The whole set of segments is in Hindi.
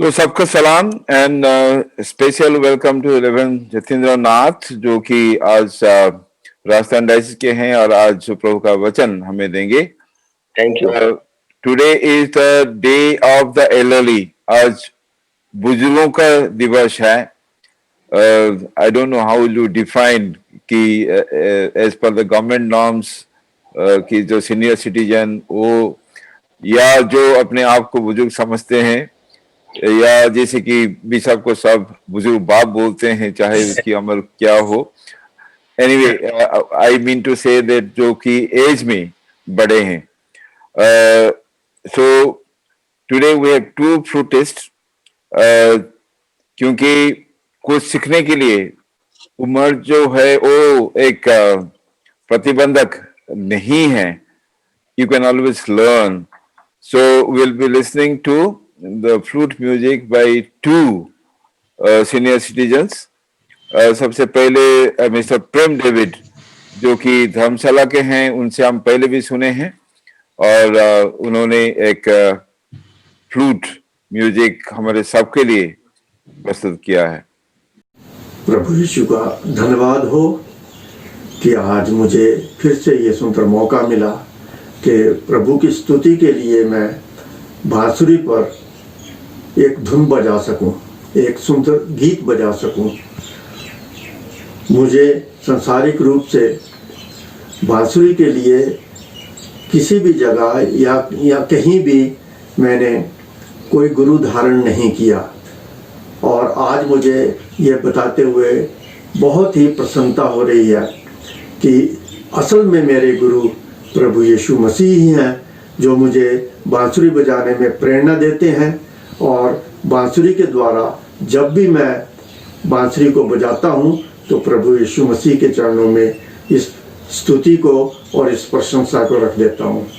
तो सबका सलाम and special welcome to reverend Jatendra Nath जो कि आज राजस्थान डायसिस के हैं और आज प्रभु का वचन हमें देंगे। Thank you. Today is the day of the elderly. आज बुजुर्गों का दिवस है। I don't know how you define कि age per the government norms कि जो सीनियर सिटीजन वो या जो अपने आप को बुजुर्ग समझते हैं या जैसे कि बिशप को सब बुजुर्ग बाप बोलते हैं चाहे उसकी अमल क्या हो। Anyway I mean to say that जो कि एज में बड़े हैं। So today we have to fruit test क्योंकि कुछ सीखने के लिए उम्र जो है वो एक प्रतिबंधक नहीं है। You can always learn. So we'll be listening to the flute music by two senior citizens. सबसे पहले मिस्टर प्रेम डेविड जो कि धर्मशाला के हैं, उनसे हम पहले भी सुने हैं और उन्होंने एक फ्लूट म्यूजिक हमारे सबके लिए प्रस्तुत किया है। प्रभु यीशु का धन्यवाद हो कि आज मुझे फिर से ये सुंदर मौका मिला कि प्रभु की स्तुति के लिए मैं बांसुरी पर एक धुन बजा सकूं, एक सुंदर गीत बजा सकूं। मुझे सांसारिक रूप से बांसुरी के लिए किसी भी जगह या कहीं भी मैंने कोई गुरु धारण नहीं किया और आज मुझे ये बताते हुए बहुत ही प्रसन्नता हो रही है कि असल में मेरे गुरु प्रभु यीशु मसीह ही हैं जो मुझे बांसुरी बजाने में प्रेरणा देते हैं और बांसुरी के द्वारा जब भी मैं बांसुरी को बजाता हूँ तो प्रभु यीशु मसीह के चरणों में इस स्तुति को और इस प्रशंसा को रख देता हूँ।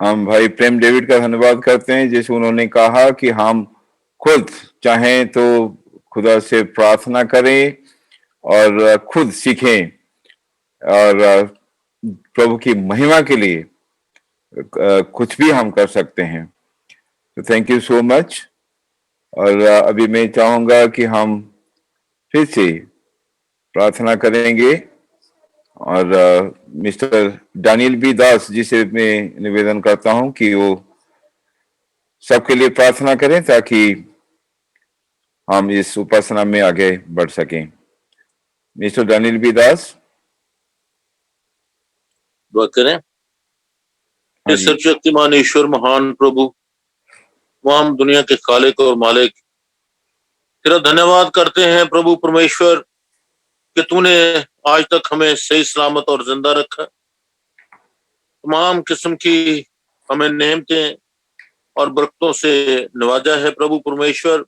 हम भाई प्रेम डेविड का धन्यवाद करते हैं, जैसे उन्होंने कहा कि हम खुद चाहें तो खुदा से प्रार्थना करें और खुद सीखें और प्रभु की महिमा के लिए कुछ भी हम कर सकते हैं। तो थैंक यू सो मच। और अभी मैं चाहूंगा कि हम फिर से प्रार्थना करेंगे और mister Daniel B Das ji से मैं निवेदन करता हूं कि वो सबके लिए प्रार्थना करें ताकि हम इस उपासना में आगे बढ़ सकें। मिस्टर दानियल बी दास। दुआ करें। हाँ जी। सर्वशक्तिमान ईश्वर, महान प्रभु, तमाम दुनिया के खालिक और मालिक, तेरा धन्यवाद करते हैं प्रभु परमेश्वर कि तूने आज तक हमें सही सलामत और जिंदा रखा। तमाम किस्म की हमें नेमतें और बरकतों से नवाजा है प्रभु परमेश्वर।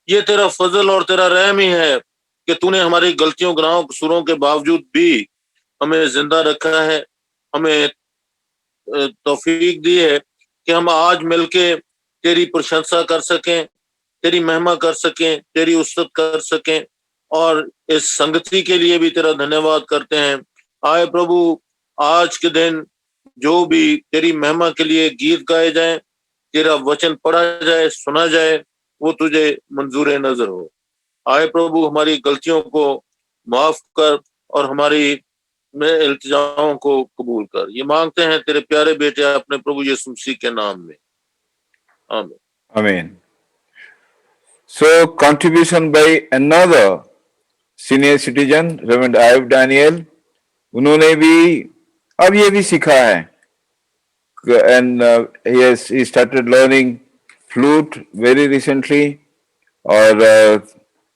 ये तेरा फजल और तेरा रहम ही है कि तूने हमारी गलतियों, गुनाहों, कसूरों के बावजूद भी हमें जिंदा रखा है। हमें तौफीक दी है कि हम आज मिलके तेरी प्रशंसा कर सकें, तेरी महिमा कर सकें, तेरी उस्तत कर सकें। और इस संगति के लिए भी तेरा धन्यवाद करते हैं। आए प्रभु, आज के दिन जो भी तेरी महिमा के लिए गीत गाए जाएं, तेरा वचन पढ़ा जाए, सुना जाए, वो तुझे मंजूर नजर हो। आए प्रभु, हमारी गलतियों को माफ कर और हमारी में इल्तिजाओं को कबूल कर। ये मांगते हैं तेरे प्यारे बेटे अपने प्रभु यीशु मसीह के नाम में, आमीन। आमीन। So contribution by another senior citizen, Reverend Ayub Daniel, उन्होंने भी अब ये भी सीखा है and he started learning flute very recently और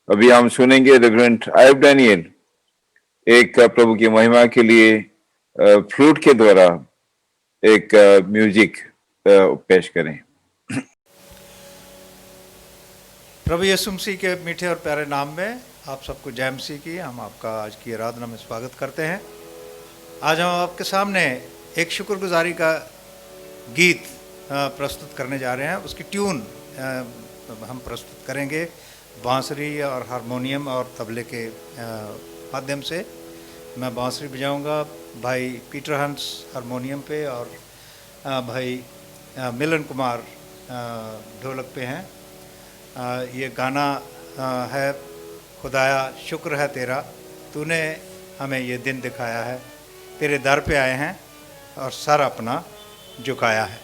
अभी हम सुनेंगे रेवरेंड आयुब डैनियल एक प्रभु की महिमा के लिए फ्लूट के द्वारा एक म्यूजिक पेश करें। प्रभु यीशु मसीह के मीठे और प्यारे नाम में आप सबको जय मसीह की। हम आपका आज की आराधना में स्वागत करते हैं। आज हम आपके सामने एक शुक्रगुजारी का गीत प्रस्तुत करने जा रहे हैं। उसकी ट्यून हम प्रस्तुत करेंगे बांसुरी और हारमोनियम और तबले के माध्यम से। मैं बांसुरी बजाऊंगा, भाई पीटर हंस हारमोनियम पे और भाई मिलन कुमार ढोलक पे हैं। ये गाना है खुदाया शुक्र है तेरा, तूने हमें ये दिन दिखाया है, तेरे दर पे आए हैं और सर अपना झुकाया है।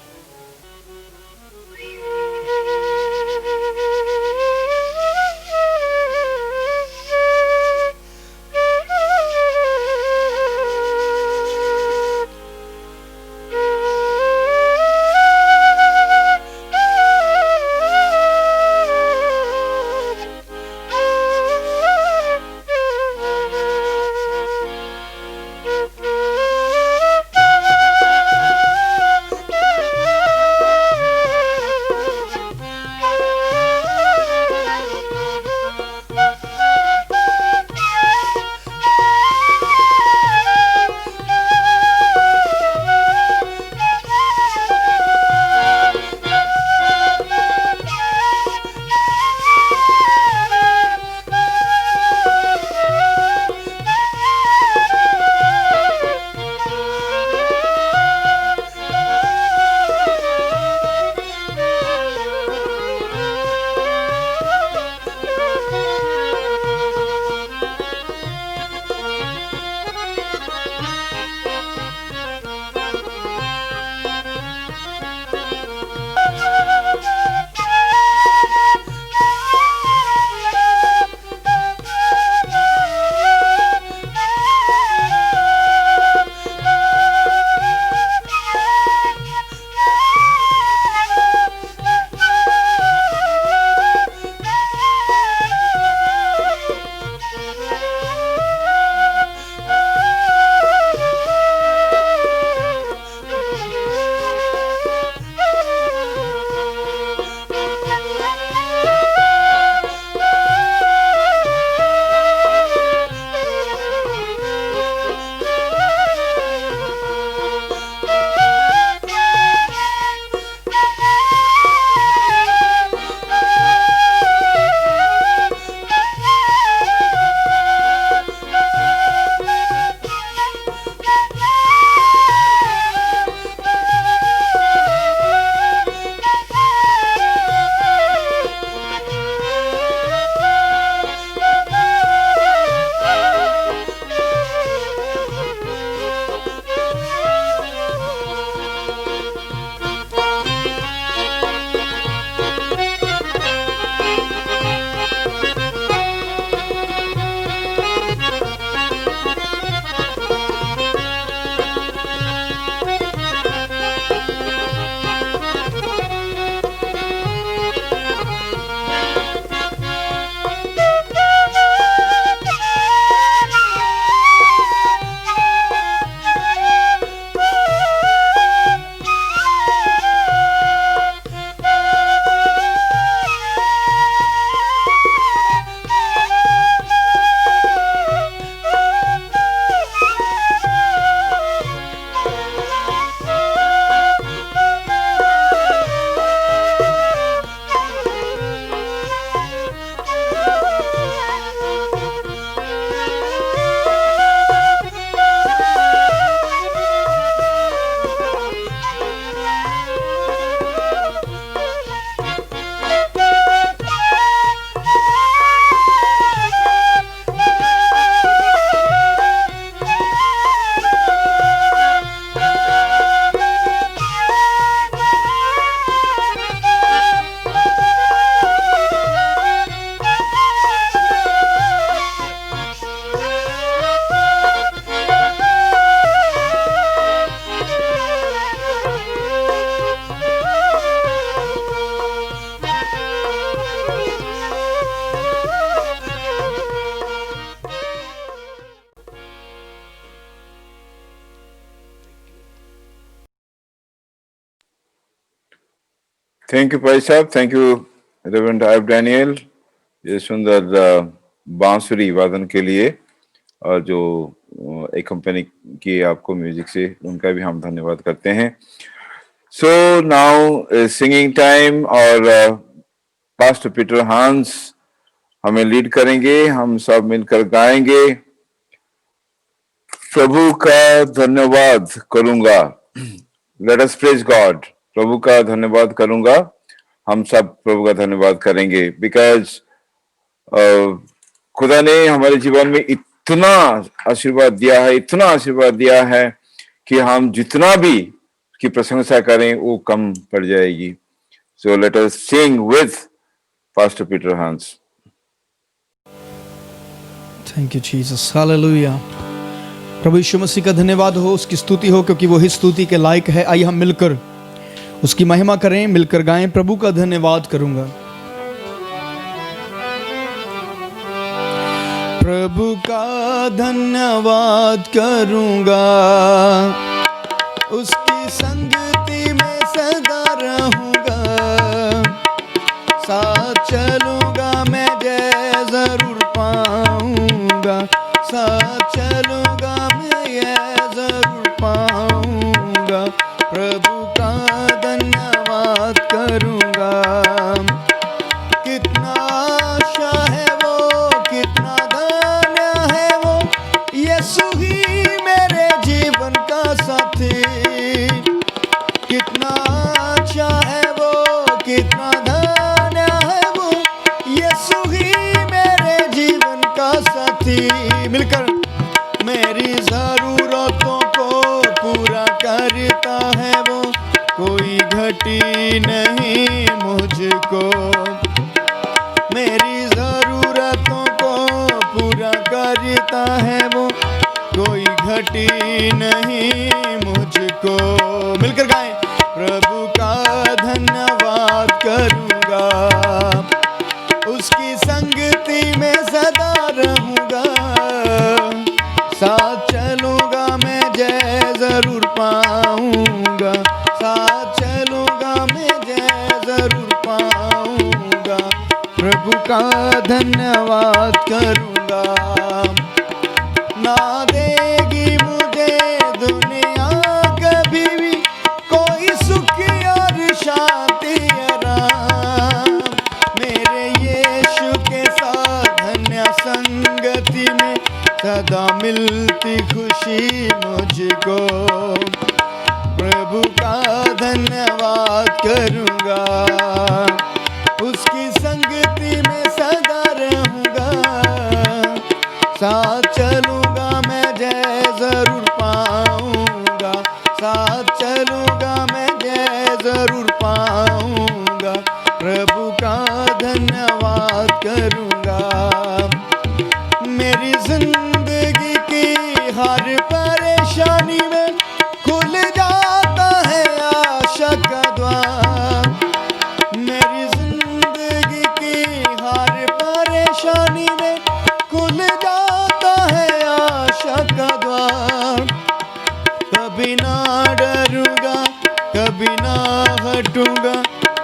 थैंक यू भाई साहब, थैंक यू रेवरेंड आइब डैनियल, ये सुंदर बांसुरी वादन के लिए, और जो एक कंपनी की आपको म्यूजिक से, उनका भी हम धन्यवाद करते हैं। सो नाउ सिंगिंग टाइम, और पास्टर पीटर हांस हमें लीड करेंगे, हम सब मिलकर गाएंगे। प्रभु का धन्यवाद करूंगा, लेट अस प्रेज गॉड। प्रभु का धन्यवाद करूंगा, हम सब प्रभु का धन्यवाद करेंगे, बिकॉज खुदा ने हमारे जीवन में इतना आशीर्वाद दिया है, इतना आशीर्वाद दिया है कि हम जितना भी की प्रशंसा करें वो कम पड़ जाएगी। So let us sing with pastor Peter Hans. Thank you Jesus, hallelujah. प्रभु यीशु मसीह का धन्यवाद हो, उसकी स्तुति हो, क्योंकि वही स्तुति के लायक है। आइए हम मिलकर उसकी महिमा करें, मिलकर गाएं। प्रभु का धन्यवाद करूंगा, प्रभु का धन्यवाद करूंगा, उसकी संगति में सदा रहूंगा, साथ चलूंगा मैं जय जरूर पाऊंगा, साथ चलूंगा मैं ये जरूर पाऊंगा, प्रभु का धन्यवाद करूंगा। कितना आशा है वो, कितना धन्य है वो, यीशु ही मेरे जीवन का साथी। कितना अच्छा है वो, कितना धन्य है वो, यीशु ही मेरे जीवन का साथी। मिलकर मेरी जरूरतों को पूरा करता है वो, कोई घटी नहीं मुझको। मेरी जरूरतों को पूरा करता है वो, कोई घटी नहीं मुझको। मिलकर गाएं, प्रभु का धन्यवाद करूंगा, उसकी संगति में सदा रहूंगा, साथ चलूंगा मैं जय जरूर पाऊंगा, साथ चलूंगा मैं जय जरूर पाऊंगा, प्रभु का धन्यवाद करूंगा। ना देगी मुझे दुनिया कभी भी कोई सुख और शांति आराम, मेरे यीशु के साथ धन्य संगति में सदा मिलती खुशी मुझको। प्रभु का धन्यवाद करूंगा, उसकी संगति में सदा रहूंगा, साथ चलूंगा मैं जय जरूर पाऊंगा, साथ चलूंगा मैं जय जरूर पाऊंगा, प्रभु का धन्यवाद करूंगा। मेरी जिंदगी की हर परेशानी में खुल जाता है आशा का द्वार, मेरी जिंदगी की हर परेशानी में खुल जाता है आशा का द्वार। कभी ना डरूंगा, कभी ना हटूंगा,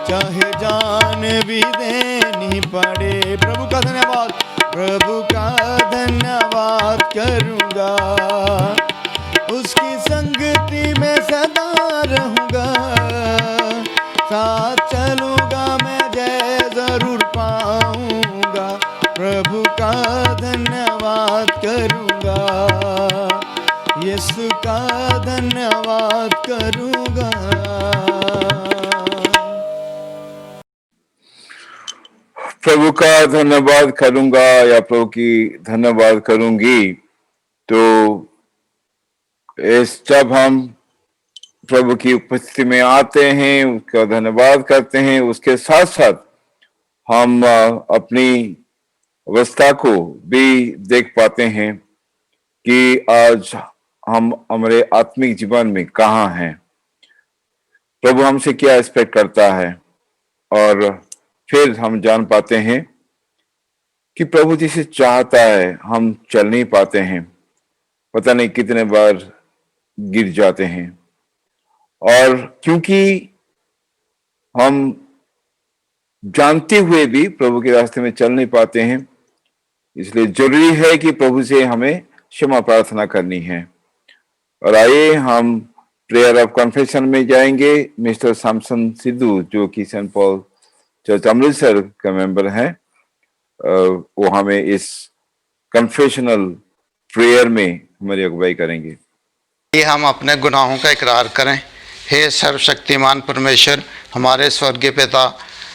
चाहे जान भी देनी पड़े। प्रभु का धन्यवाद, प्रभु का धन्यवाद करूंगा, उसकी संगति में सदा रहूंगा, साथ चलूंगा मैं जय जरूर पाऊंगा, प्रभु का धन्यवाद करूंगा, यीशु का धन्यवाद करूंगा। प्रभु का धन्यवाद करूंगा या प्रभु की धन्यवाद करूंगी, तो इस जब हम प्रभु की उपस्थिति में आते हैं, उसका धन्यवाद करते हैं, उसके साथ साथ हम अपनी अवस्था को भी देख पाते हैं कि आज हम हमारे आत्मिक जीवन में कहाँ हैं, प्रभु हमसे क्या एक्सपेक्ट करता है, और फिर हम जान पाते हैं कि प्रभु जिसे चाहता है हम चल नहीं पाते हैं, पता नहीं कितने बार गिर जाते हैं, और क्योंकि हम जानते हुए भी प्रभु के रास्ते में चल नहीं पाते हैं। इसलिए जरूरी है कि प्रभु से हमें क्षमा प्रार्थना करनी है। और आइए हम प्रेयर ऑफ कन्फेशन में जाएंगे। मिस्टर सैमसन सिद्धू जो कि सेंट पॉल चर्च अमृतसर का मेंबर हैं, वो हमें इस कन्फेशनल प्रेयर में हमारी अगुवाई करेंगे। ये हम अपने गुनाहों का इकरार करें। हे सर्वशक्तिमान परमेश्वर, हमारे स्वर्गीय पिता,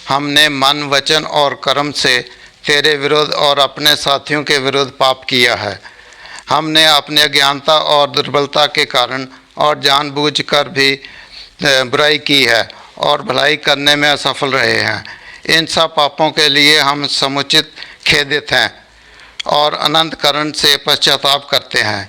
हमने मन, वचन और कर्म से तेरे विरुद्ध और अपने साथियों के विरुद्ध पाप किया है। हमने अपनी अज्ञानता और दुर्बलता के कारण और जानबूझकर भी बुराई की है और भलाई करने में असफल रहे हैं। इन सब पापों के लिए हम समुचित खेदित हैं और अनंत करुणा से पश्चाताप करते हैं।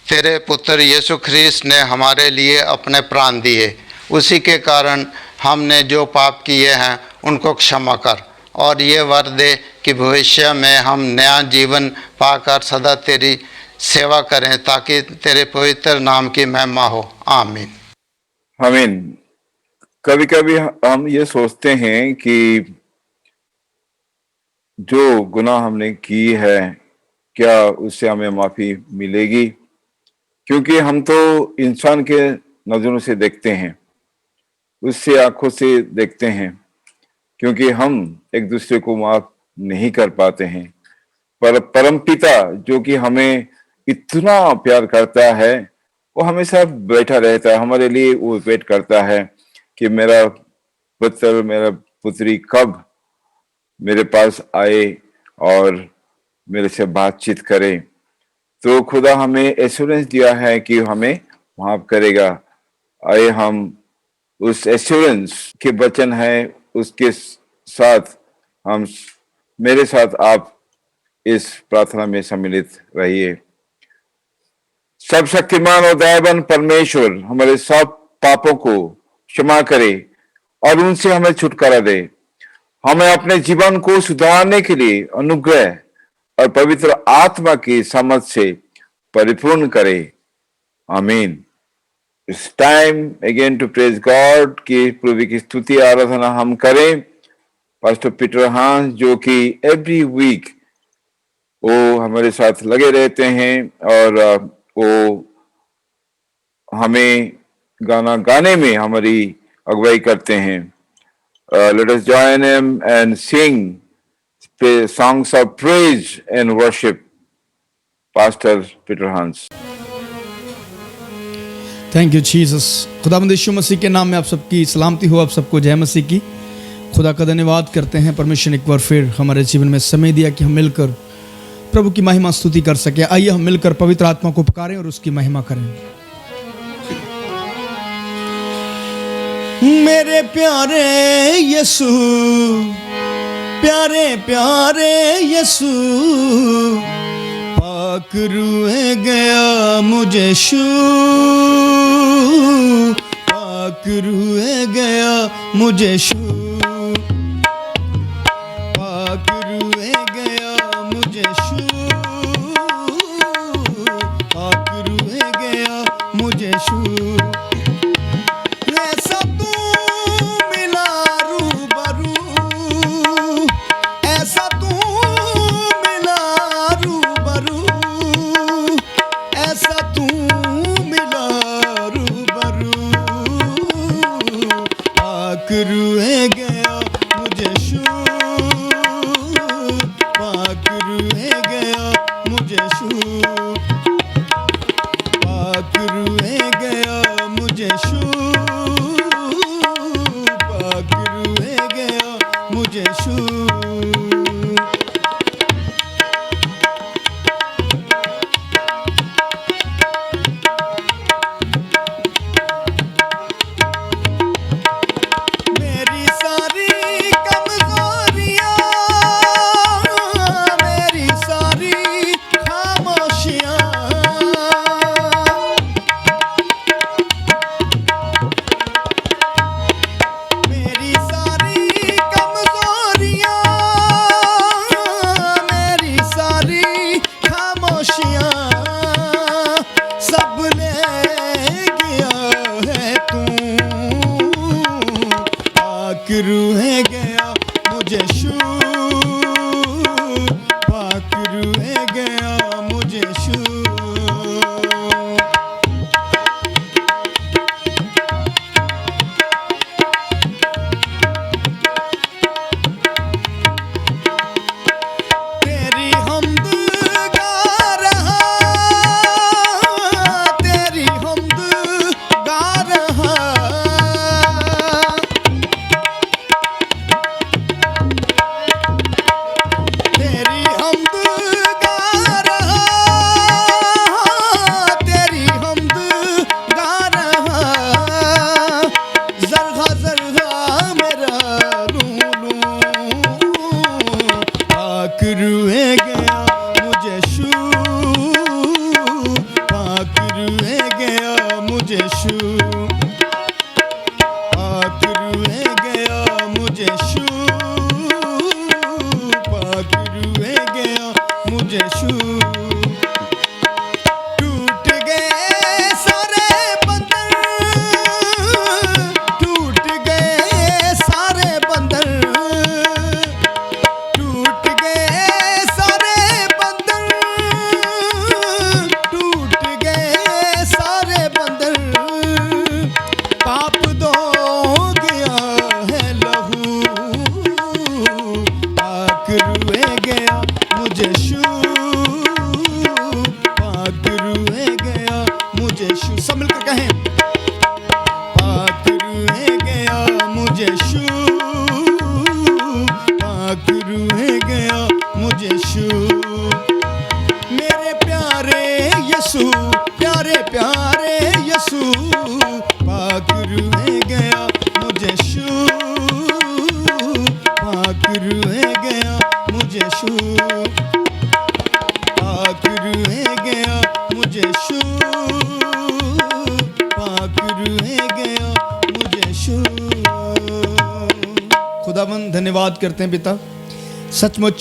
तेरे पुत्र यीशु ख्रीस्त ने हमारे लिए अपने प्राण दिए, उसी के कारण हमने जो पाप किए हैं उनको क्षमा कर और ये वर दे कि भविष्य में हम नया जीवन पाकर सदा तेरी सेवा करें, ताकि तेरे पवित्र नाम की महिमा हो। आमीन। आमीन। कभी कभी हम ये सोचते हैं कि जो गुनाह हमने की है क्या उससे हमें माफी मिलेगी, क्योंकि हम तो इंसान के नजरों से देखते हैं, उससे आंखों से देखते हैं, क्योंकि हम एक दूसरे को माफ नहीं कर पाते हैं। पर परमपिता जो कि हमें इतना प्यार करता है, वो हमेशा बैठा रहता है, हमारे लिए वो वेट करता है कि मेरा पुत्र, मेरा पुत्री कब मेरे पास आए और मेरे से बातचीत करे। तो खुदा हमें एश्योरेंस दिया है कि हमें माफ करेगा। आइए हम उस एश्योरेंस के वचन है उसके साथ हम, मेरे साथ आप इस प्रार्थना में सम्मिलित रहिए। सब शक्तिमान और दयावान परमेश्वर हमारे सब पापों को क्षमा करे और उनसे हमें छुटकारा दे। हमें अपने जीवन को सुधारने के लिए अनुग्रह और पवित्र आत्मा की समझ से परिपूर्ण करे। आमीन। It's time again to praise God कि प्रभु की स्तुति आराधना हम करें। पास्टर पीटर हांस जो कि एवरी वीक वो हमारे साथ लगे रहते हैं और वो हमें गाना गाने में हमारी अगुवाई करते हैं। Let us join him and Singh songs of praise and worship. Pastor Peter Hans. Thank you Jesus. खुदावंद यीशु मसीह के नाम में आप सबकी सलामती हो, आप सबको जय मसीह की। खुदा का धन्यवाद करते हैं, परमेश्वर ने एक बार फिर हमारे जीवन में समय दिया कि हम मिलकर प्रभु की महिमा स्तुति कर सके। आइए हम मिलकर पवित्र आत्मा को पुकारें और उसकी महिमा करें। मेरे प्यारे यीशु, प्यारे प्यारे यीशु, पाक रूहे गया मुझे शू, पाक रूहे गया मुझे शू, पाक रूहे गया मुझे शू, पाक रूहे गया मुझे शू। रूहे गया मुझे शू, पाक रूहे गया मुझे शू, पाक रूहे गया मुझे शू, पाक रूहे गया मुझे शू। रूहे गया मुझे शू पाकरुए गया मुझे शू तेरी हमद गा रहा तेरी हमद गा रहा तेरी हमद गा रहा तेरी हमद गा रहा जरगा जरगा मेरा लूलू पाकरुए गया मुझे शू पाकरुए गया मुझे शू पाकरुए गया मुझे शू पाकरुए गया मुझे शू टूट गए सारे बंधन टूट गए सारे बंधन टूट गए सारे बंधन टूट गए सारे बंधन पाप धो गया है लहू पाकरुए गया मुझे शू पाकरुए गया मुझे शू सब मिलकर कहें पाकरुए गया मुझे शू पाकरुए गया मुझे शू मेरे प्यारे यसू प्यारे प्यारे यसू पाकरुए गया मुझे शू पाकरुए गया मुझे शू पाकरुए गया मुझे शू पाकरुए गया मुझे शू खुदावंद धन्यवाद करते हैं पिता सचमुच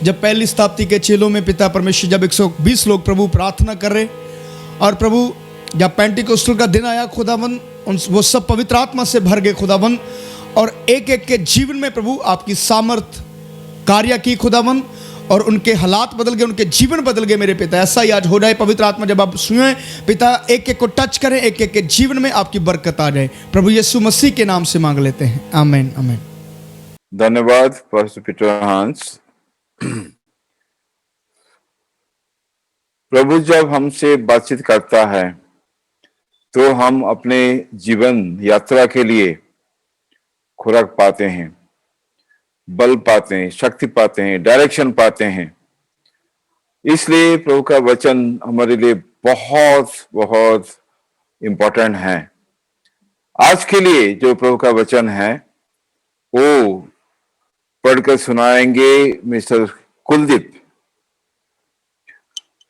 जब पहली शताब्दी के चेलों में पिता परमेश्वर जब 120 लोग प्रभु प्रार्थना कर रहे और प्रभु जब पेंटिकोस्टल का दिन आया खुदावंद वो सब पवित्र आत्मा से भर गए खुदावंद और एक एक के जीवन में प्रभु आपकी सामर्थ कार्य की खुदावंद और उनके हालात बदल गए उनके जीवन बदल गए मेरे पिता ऐसा ही आज हो जाए पवित्र आत्मा जब आप सुने पिता एक एक को टच करें एक एक के जीवन में आपकी बरकत आ जाए प्रभु यीशु मसीह के नाम से मांग लेते हैं आमीन आमीन धन्यवाद पास्टर पीटर हांस। प्रभु जब हमसे बातचीत करता है तो हम अपने जीवन यात्रा के लिए खुराक पाते हैं, बल पाते हैं, शक्ति पाते हैं, डायरेक्शन पाते हैं। इसलिए प्रभु का वचन हमारे लिए बहुत बहुत इम्पोर्टेंट है। आज के लिए जो प्रभु का वचन है वो पढ़कर सुनाएंगे mister Kuldeep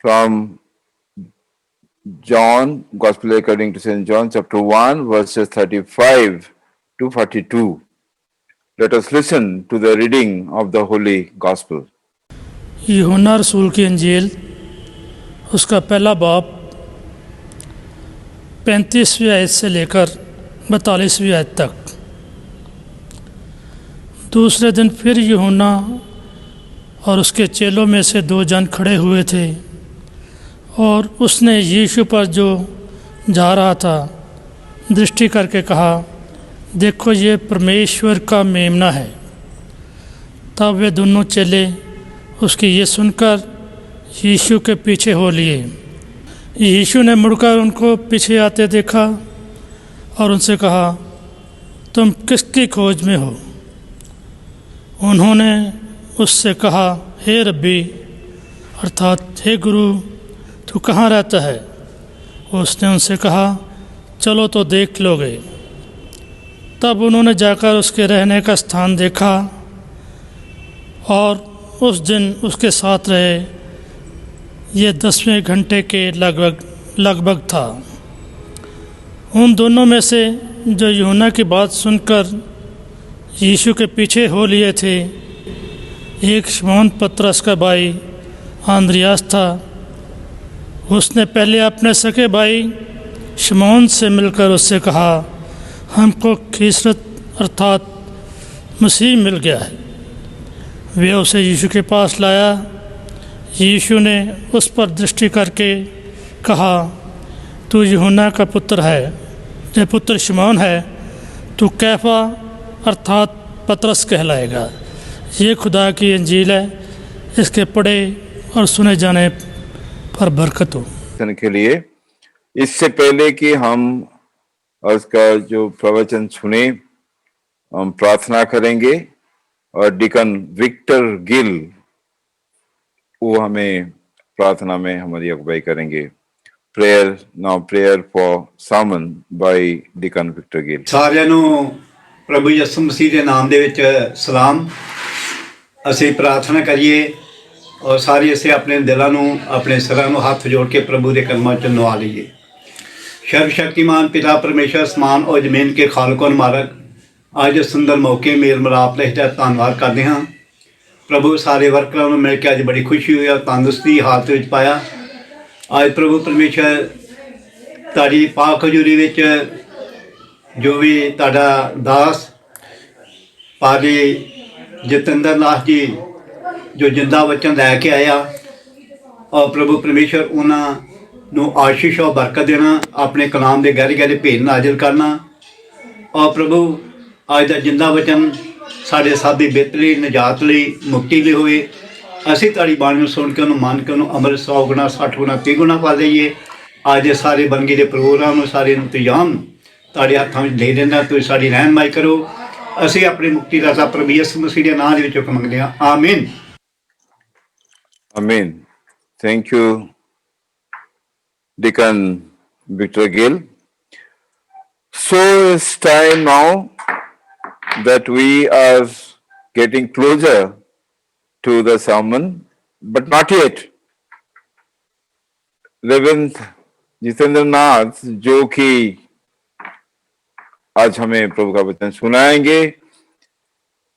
from John, Gospel according to St. John, chapter 1, verses 35 to 42. Let us listen to the reading of the Holy Gospel. यूहन्ना रसूल की अंजील उसका पहला बाब 35वीं आयत से लेकर 42वीं आयत तक। दूसरे दिन फिर यूहन्ना और उसके चेलों में से 2 जन खड़े हुए थे और उसने यीशु पर जो जा रहा था दृष्टि करके कहा, देखो ये परमेश्वर का मेमना है। तब वे दोनों चेले उसकी ये सुनकर यीशु के पीछे हो लिए। यीशु ने मुड़कर उनको पीछे आते देखा और उनसे कहा, तुम किसकी खोज में हो? उन्होंने उससे कहा, हे रब्बी अर्थात हे गुरु, तू कहाँ रहता है? उसने उनसे कहा, चलो तो देख लोगे। तब उन्होंने जाकर उसके रहने का स्थान देखा और उस दिन उसके साथ रहे। ये 10वें घंटे के लगभग था। उन दोनों में से जो यूहन्ना की बात सुनकर यीशु के पीछे हो लिए थे, एक शमौन पतरस का भाई आंद्रियास था। उसने पहले अपने सके भाई शमौन से मिलकर उससे कहा, हमको खीसरत अर्थात मसीह मिल गया है। वे उसे यीशु के पास लाया। यीशु ने उस पर दृष्टि करके कहा, तू यूहन्ना का पुत्र है, जो पुत्र शिमोन है, तू कैफा अर्थात पतरस कहलाएगा। ये खुदा की इंजील है, इसके पढ़े और सुने जाने पर बरकत हो। के लिए इससे पहले कि हम उसका जो प्रवचन सुने, हम प्रार्थना करेंगे और डिकन विक्टर गिल वो हमें प्रार्थना में हमारी अगुवाई करेंगे। Prayer for sermon by deacon Victor Gill. ਸਾਰਿਆਂ ਨੂੰ ਪ੍ਰਭੂ ਯਿਸੂ ਮਸੀਹ ਦੇ ਨਾਮ ਦੇ ਵਿੱਚ ਸਲਾਮ। ਅਸੀਂ ਪ੍ਰਾਰਥਨਾ ਕਰੀਏ ਔਰ ਸਾਰੇ ਅਸੀਂ ਆਪਣੇ ਦਿਲਾਂ ਨੂੰ ਆਪਣੇ ਸਿਰਾਂ ਨੂੰ ਹੱਥ ਜੋੜ ਕੇ ਪ੍ਰਭੂ ਦੇ ਕਰਮਾਂ 'ਚ ਨਵਾ ਲਈਏ। सर्वशक्तिमान पिता परमेश्वर आसमान और जमीन के खालक और मारक, आज इस सुंदर मौके मेल मिलाप ਦਾ ਅਸੀਂ ਧੰਨਵਾਦ ਕਰਦੇ ਹਾਂ। प्रभु सारे वर्करां ਨੂੰ ਮਿਲ ਕੇ ਅੱਜ ਬੜੀ ਖੁਸ਼ੀ ਹੋਈ ਔਰ ਤੰਦਰੁਸਤੀ ਹਾਲਤ ਵਿੱਚ ਪਾਇਆ। आज प्रभु परमेश्वर ਤੁਹਾਡੀ ਪਾਕ ਹਜ਼ੂਰੀ ਵਿੱਚ ਜੋ ਵੀ ਤੁਹਾਡਾ ਦਾਸ ਪਾਜੀ ਜਤਿੰਦਰ ਨਾਥ ਜੀ ਜੋ ਜਿੰਦਾ ਵਚਨ ਲੈ ਕੇ ਆਇਆ, और प्रभु परमेश्वर ਉਹਨਾਂ ਨੂੰ आशीष और बरकत देना, अपने कलाम के गहरे गहरे भेद नाजिल करना। और प्रभु अज का जिंदा वचन साढ़े सब की बेहतरी निजात लई मुक्ति ਲਈ होए। ਅਸੀਂ ਤੁਹਾਡੀ ਬਾਣੀ ਨੂੰ ਸੁਣ ਕੇ ਉਹਨੂੰ ਮੰਨ ਕੇ ਉਹਨੂੰ ਅੰਮ੍ਰਿਤ 100 ਗੁਣਾ 60 ਗੁਣਾ 30 ਗੁਣਾ ਪਾ ਲਈਏ। ਅੱਜ ਦੇ ਸਾਰੇ ਬੰਦਗੀ ਦੇ ਪ੍ਰੋਗਰਾਮ ਨੂੰ ਸਾਰੇ ਇੰਤਜ਼ਾਮ ਤੁਹਾਡੇ ਹੱਥਾਂ ਵਿੱਚ ਦੇ ਦਿੰਦਾ। ਤੁਸੀਂ ਸਾਡੀ ਰਹਿਨਮਾਈ ਕਰੋ। ਅਸੀਂ ਆਪਣੀ ਮੁਕਤੀ ਦਾਤਾ ਪ੍ਰਭੂ ਯਿਸੂ ਮਸੀਹ ਦੇ ਨਾਮ ਦੇ ਵਿੱਚ ਹੁਕਮ ਮੰਗਦੇ ਹਾਂ। ਆਮੀਨ। आमीन। Thank you Deacon Victor Gill. So it's time now that we are getting closer to the sermon, but not yet. Reverend Jitendra Nath जो कि आज हमें प्रभु का वचन सुनाएंगे,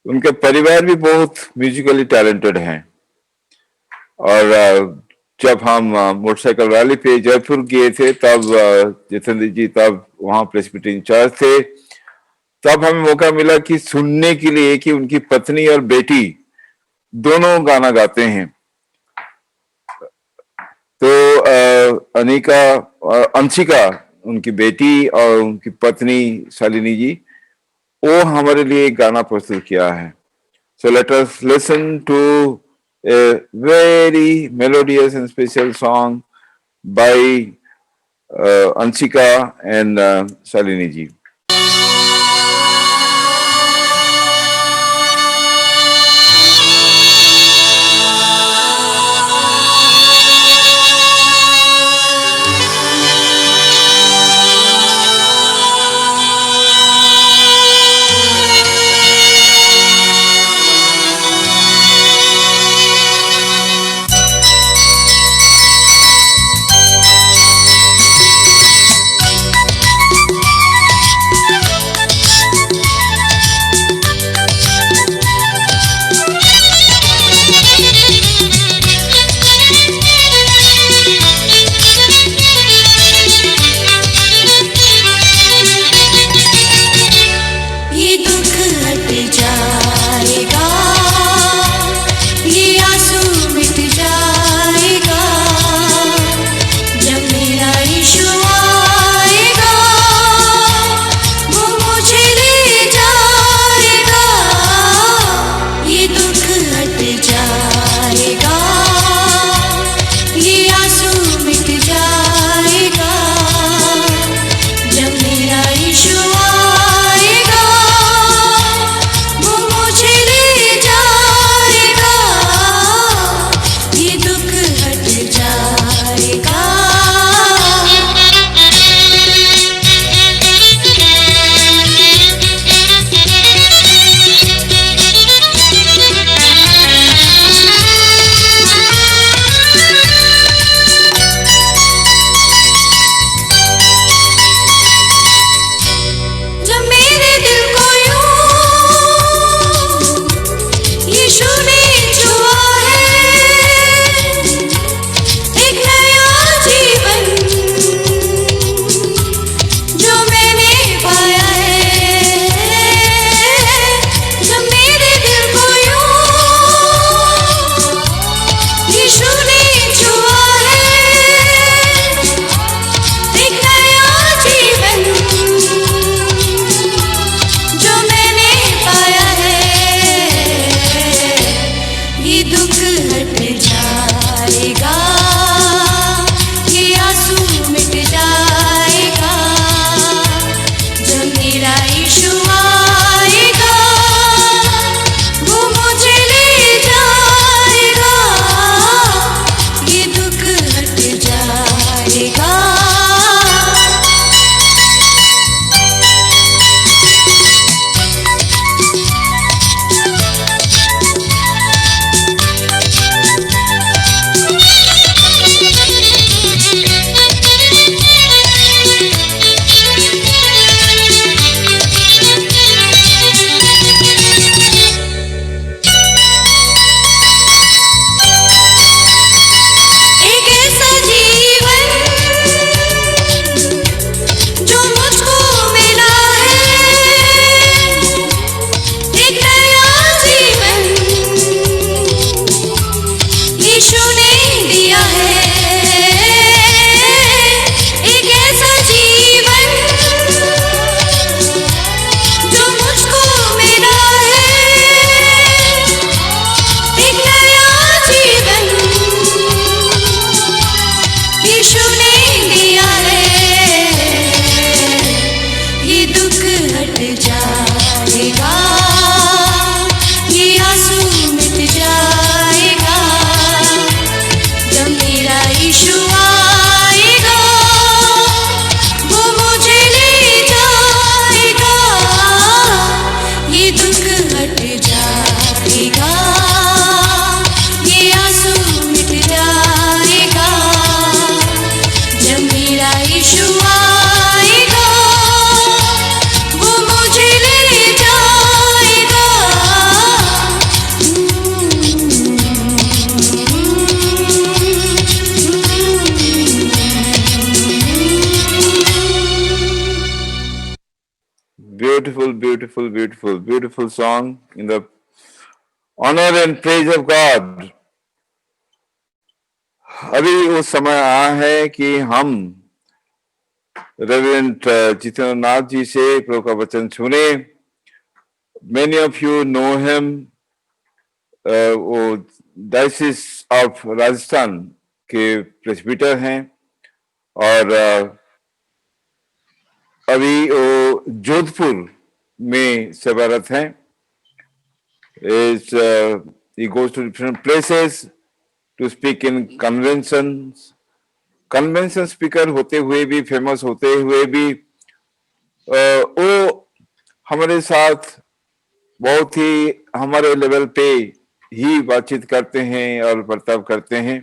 उनके परिवार भी बहुत म्यूजिकली टैलेंटेड हैं। और जब हम मोटरसाइकिल रैली पे जयपुर गए थे तब जितेंद्र जी तब वहां प्रेस्बिटेरियन इंचार्ज थे। तब हमें मौका मिला कि सुनने के लिए कि उनकी पत्नी और बेटी दोनों गाना गाते हैं। तो अनिका और अंशिका उनकी बेटी और उनकी पत्नी शालिनी जी वो हमारे लिए एक गाना प्रस्तुत किया है। So let us listen to a very melodious and special song by Anshika and Shalini ji. हट जाएगा, ये आंसू मिट जाएगा, जब मेरा यीशु आएगा, वो मुझे ले जाएगा। Beautiful, beautiful, beautiful, beautiful song in the honor and praise of God. अभी वो समय आया है कि हम रेवरेंड जितेंद्र नाथ जी से प्रभु का वचन सुने। Many of you know him, वो डायसिस ऑफ राजस्थान के प्रेस्बिटर हैं और अभी वो जोधपुर में सेवारत हैं। He goes to different places to speak in conventions. Convention speaker होते हुए भी, फेमस होते हुए भी वो हमारे साथ बहुत ही हमारे लेवल पे ही बातचीत करते हैं और बर्ताव करते हैं।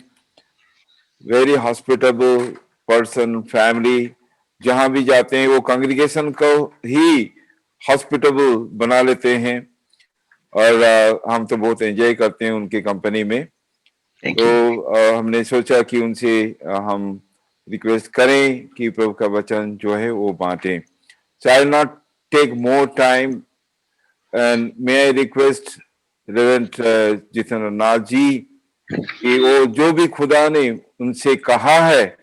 वेरी हॉस्पिटेबल पर्सन, फैमिली, जहां भी जाते हैं वो कांग्रेगेशन को ही हॉस्पिटेबल बना लेते हैं और हम तो बहुत एंजॉय करते हैं उनकी कंपनी में। तो हमने सोचा कि उनसे हम रिक्वेस्ट करें कि प्रभु का वचन जो है वो बांटें। So I will not take more time and may I request reverend Jitendra Nath ji कि वो जो भी खुदा ने उनसे कहा है,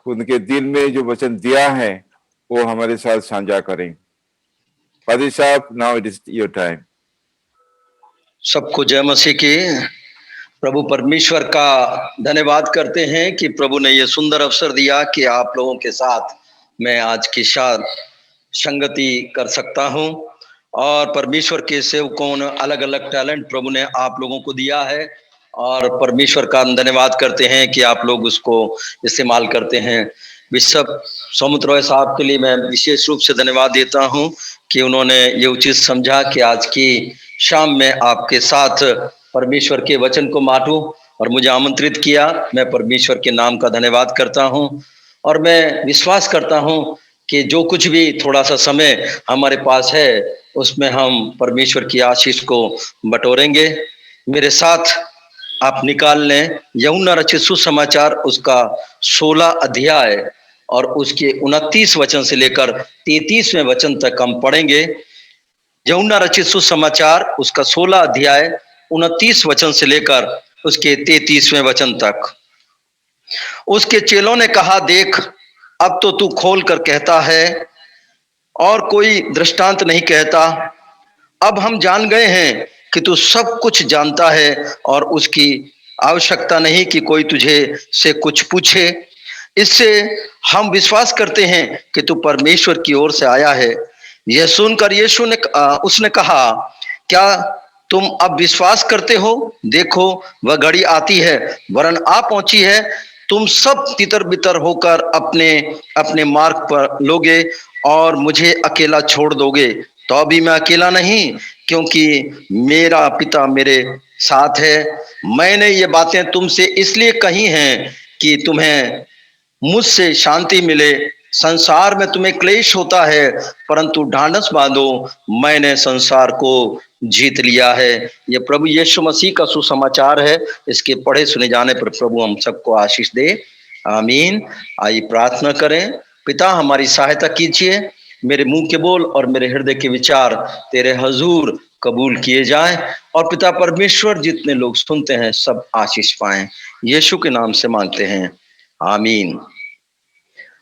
उनके दिल में जो वचन दिया है वो हमारे साथ साझा करें। फादर साहब, now it is your time. सबको जय मसीह की। प्रभु परमेश्वर का धन्यवाद करते हैं कि प्रभु ने ये सुंदर अवसर दिया कि आप लोगों के साथ मैं आज की साथ संगति कर सकता हूं और परमेश्वर के सेवकों ने अलग अलग टैलेंट प्रभु ने आप लोगों को दिया है और परमेश्वर का धन्यवाद करते हैं कि आप लोग उसको इस्तेमाल करते हैं। बिशप सौमित्र रॉय साहब के लिए मैं विशेष रूप से धन्यवाद देता हूं कि उन्होंने ये उचित समझा कि आज की शाम में आपके साथ परमेश्वर के वचन को बांटूं और मुझे आमंत्रित किया। मैं परमेश्वर के नाम का धन्यवाद करता हूं और मैं विश्वास करता हूं कि जो कुछ भी थोड़ा सा समय हमारे पास है उसमें हम परमेश्वर की आशीष को बटोरेंगे। मेरे साथ आप निकाल लें यूहन्ना रचित सुसमाचार उसका 16 अध्याय और उसके 29 वचन से लेकर 33वें वचन तक हम पढ़ेंगे। यूहन्ना रचित सुसमाचार उसका 16 अध्याय 29 वचन से लेकर उसके 33वें वचन तक। उसके चेलों ने कहा, देख अब तो तू खोल कर कहता है और कोई दृष्टांत नहीं कहता। अब हम जान गए हैं कि तू सब कुछ जानता है और उसकी आवश्यकता नहीं कि कोई तुझे से कुछ पूछे। इससे हम विश्वास करते हैं कि तू परमेश्वर की ओर से आया है। यह सुनकर यीशु ने उसने कहा, क्या तुम अब विश्वास करते हो? देखो वह घड़ी आती है, वरन आ पहुंची है, तुम सब तितर बितर होकर अपने अपने मार्ग पर लोगे और मुझे अकेला छोड़ दोगे। तो अभी मैं अकेला नहीं, क्योंकि मेरा पिता मेरे साथ है। मैंने ये बातें तुमसे इसलिए कही हैं कि तुम्हें मुझसे शांति मिले। संसार में तुम्हें क्लेश होता है, परंतु ढांढस बांधो, मैंने संसार को जीत लिया है। ये प्रभु यीशु मसीह का सुसमाचार है। इसके पढ़े सुने जाने पर प्रभु हम सबको आशीष दे। आमीन। आइए प्रार्थना करें। पिता, हमारी सहायता कीजिए। मेरे मुंह के बोल और मेरे हृदय के विचार तेरे हजूर कबूल किए जाएं और पिता परमेश्वर जितने लोग सुनते हैं सब आशीष पाएं। यीशु के नाम से मांगते हैं, आमीन।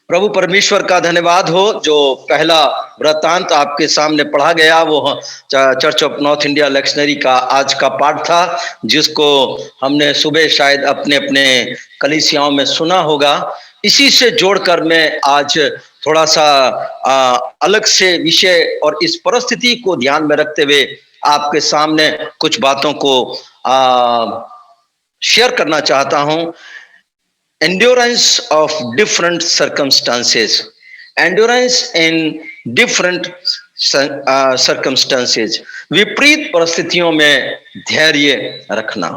प्रभु परमेश्वर का धन्यवाद हो। जो पहला वृत्तांत आपके सामने पढ़ा गया वो चर्च ऑफ नॉर्थ इंडिया लेक्शनरी का आज का पाठ था, जिसको हमने सुबह शायद अपने अपने कलीसियाओं में सुना होगा। इसी से जोड़कर मैं आज थोड़ा सा अलग से विषय और इस परिस्थिति को ध्यान में रखते हुए आपके सामने कुछ बातों को शेयर करना चाहता हूं। Endurance of different circumstances. Endurance in different circumstances, विपरीत परिस्थितियों में धैर्य रखना।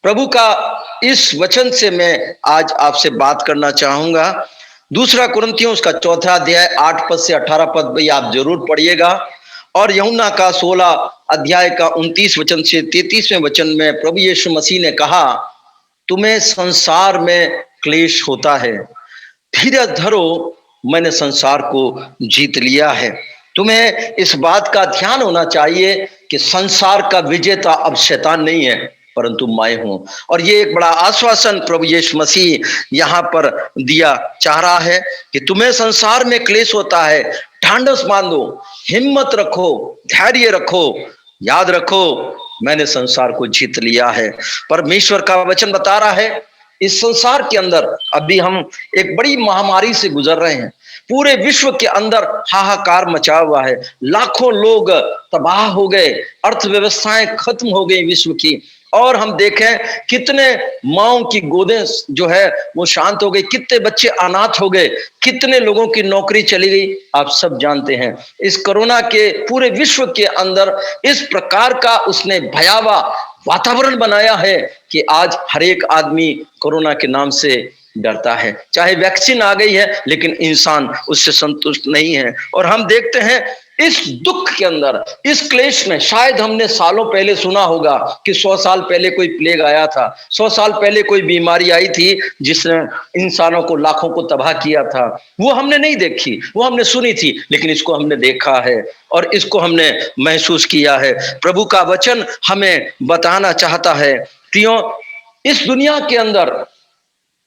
प्रभु का इस वचन से मैं आज आपसे बात करना चाहूंगा। दूसरा कुरिन्थियों उसका 4 अध्याय 8 पद से 18 पद भी आप जरूर पढ़िएगा, और यूहन्ना का 16 अध्याय का 29 वचन से 33वें वचन में प्रभु यीशु मसीह ने कहा, तुम्हें संसार में क्लेश होता है, धीरज धरो, मैंने संसार को जीत लिया है। तुम्हें इस बात का ध्यान होना चाहिए कि संसार का विजेता अब शैतान नहीं है, परंतु मैं हूं। और ये एक बड़ा आश्वासन प्रभु यीशु मसीह यहां पर दिया चाह रहा है कि तुम्हें संसार में क्लेश होता है, ढांढस बांधो, हिम्मत रखो, धैर्य रखो, याद रखो मैंने संसार को जीत लिया है। परमेश्वर का वचन बता रहा है इस संसार के अंदर अभी हम एक बड़ी महामारी से गुजर रहे हैं। पूरे विश्व के अंदर हाहाकार मचा हुआ है, लाखों लोग तबाह हो गए, अर्थव्यवस्थाएं खत्म हो गई विश्व की, और हम देखें कितने माओं की गोदें जो है वो शांत हो गई, कितने बच्चे अनाथ हो गए, कितने लोगों की नौकरी चली गई, आप सब जानते हैं। इस कोरोना के पूरे विश्व के अंदर इस प्रकार का उसने भयावह वातावरण बनाया है कि आज हर एक आदमी कोरोना के नाम से डरता है। चाहे वैक्सीन आ गई है लेकिन इंसान उससे संतुष्ट नहीं है। और हम देखते हैं इस दुख के अंदर, इस क्लेश में, शायद हमने सालों पहले सुना होगा कि 100 साल पहले कोई प्लेग आया था, 100 साल पहले कोई बीमारी आई थी जिसने इंसानों को, लाखों को तबाह किया था। वो हमने नहीं देखी, वो हमने सुनी थी, लेकिन इसको हमने देखा है और इसको हमने महसूस किया है। प्रभु का वचन हमें बताना चाहता है, प्रियो, इस दुनिया के अंदर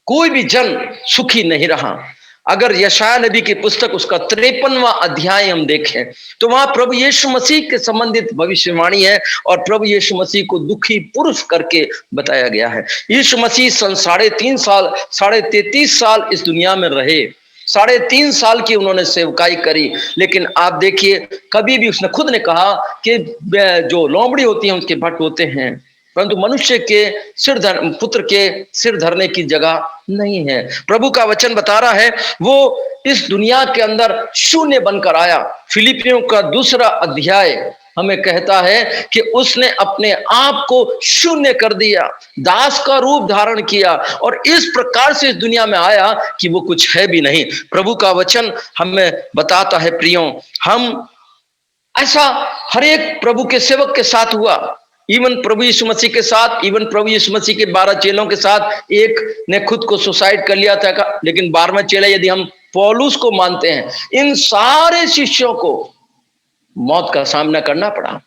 कोई भी जन सुखी नहीं रहा। अगर यशायाह नबी की पुस्तक उसका 53वां अध्याय हम देखें तो वहां प्रभु यीशु मसीह के संबंधित भविष्यवाणी है और प्रभु यीशु मसीह को दुखी पुरुष करके बताया गया है। यीशु मसीह 33 साल इस दुनिया में रहे, 3.5 साल की उन्होंने सेवकाई करी, लेकिन आप देखिए कभी भी उसने खुद ने कहा कि जो लोमड़ी होती है उसके भट्ट होते हैं, परंतु मनुष्य के पुत्र के सिर धरने की जगह नहीं है। प्रभु का वचन बता रहा है वो इस दुनिया के अंदर शून्य बनकर आया। फिलिपियों का 2 अध्याय हमें कहता है कि उसने अपने आप को शून्य कर दिया, दास का रूप धारण किया और इस प्रकार से इस दुनिया में आया कि वो कुछ है भी नहीं। प्रभु का वचन हमें बताता है, प्रियो, हम ऐसा हर एक प्रभु के सेवक के साथ हुआ, इवन प्रभु यीशु मसीह के साथ, इवन प्रभु यीशु मसीह के 12 चेलों के साथ। एक ने खुद को सुसाइड कर लिया था, लेकिन 12वां चेला यदि हम पौलुस को मानते हैं, इन सारे शिष्यों को मौत का सामना करना पड़ा।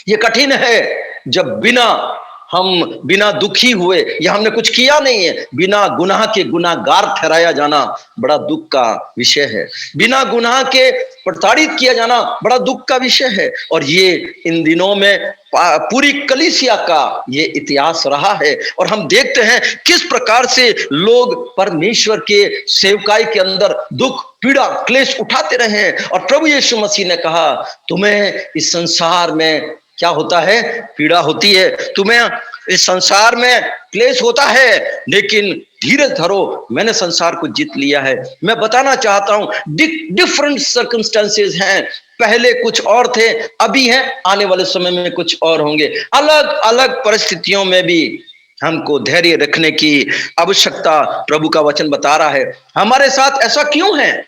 ये कठिन है जब बिना दुखी हुए, या हमने कुछ किया नहीं है, बिना गुनाह के गुनाहगार ठहराया जाना बड़ा दुख का विषय है। बिना गुनाह के प्रताड़ित किया जाना बड़ा दुख का विषय है। और ये इन दिनों में पूरी कलीसिया का ये इतिहास रहा है और हम देखते हैं किस प्रकार से लोग परमेश्वर के सेवकाई के अंदर दुख, पीड़ा, क्लेश उठाते रहे हैं। और प्रभु यीशु मसीह ने कहा तुम्हें इस संसार में क्या होता है? पीड़ा होती है, तुम्हें इस संसार में क्लेश होता है, लेकिन धीरज धरो, मैंने संसार को जीत लिया है। मैं बताना चाहता हूं डिफरेंट सर्कमस्टेंसेस हैं, पहले कुछ और थे, अभी हैं, आने वाले समय में कुछ और होंगे। अलग अलग परिस्थितियों में भी हमको धैर्य रखने की आवश्यकता प्रभु का वचन बता रहा है। हमारे साथ ऐसा क्यों है?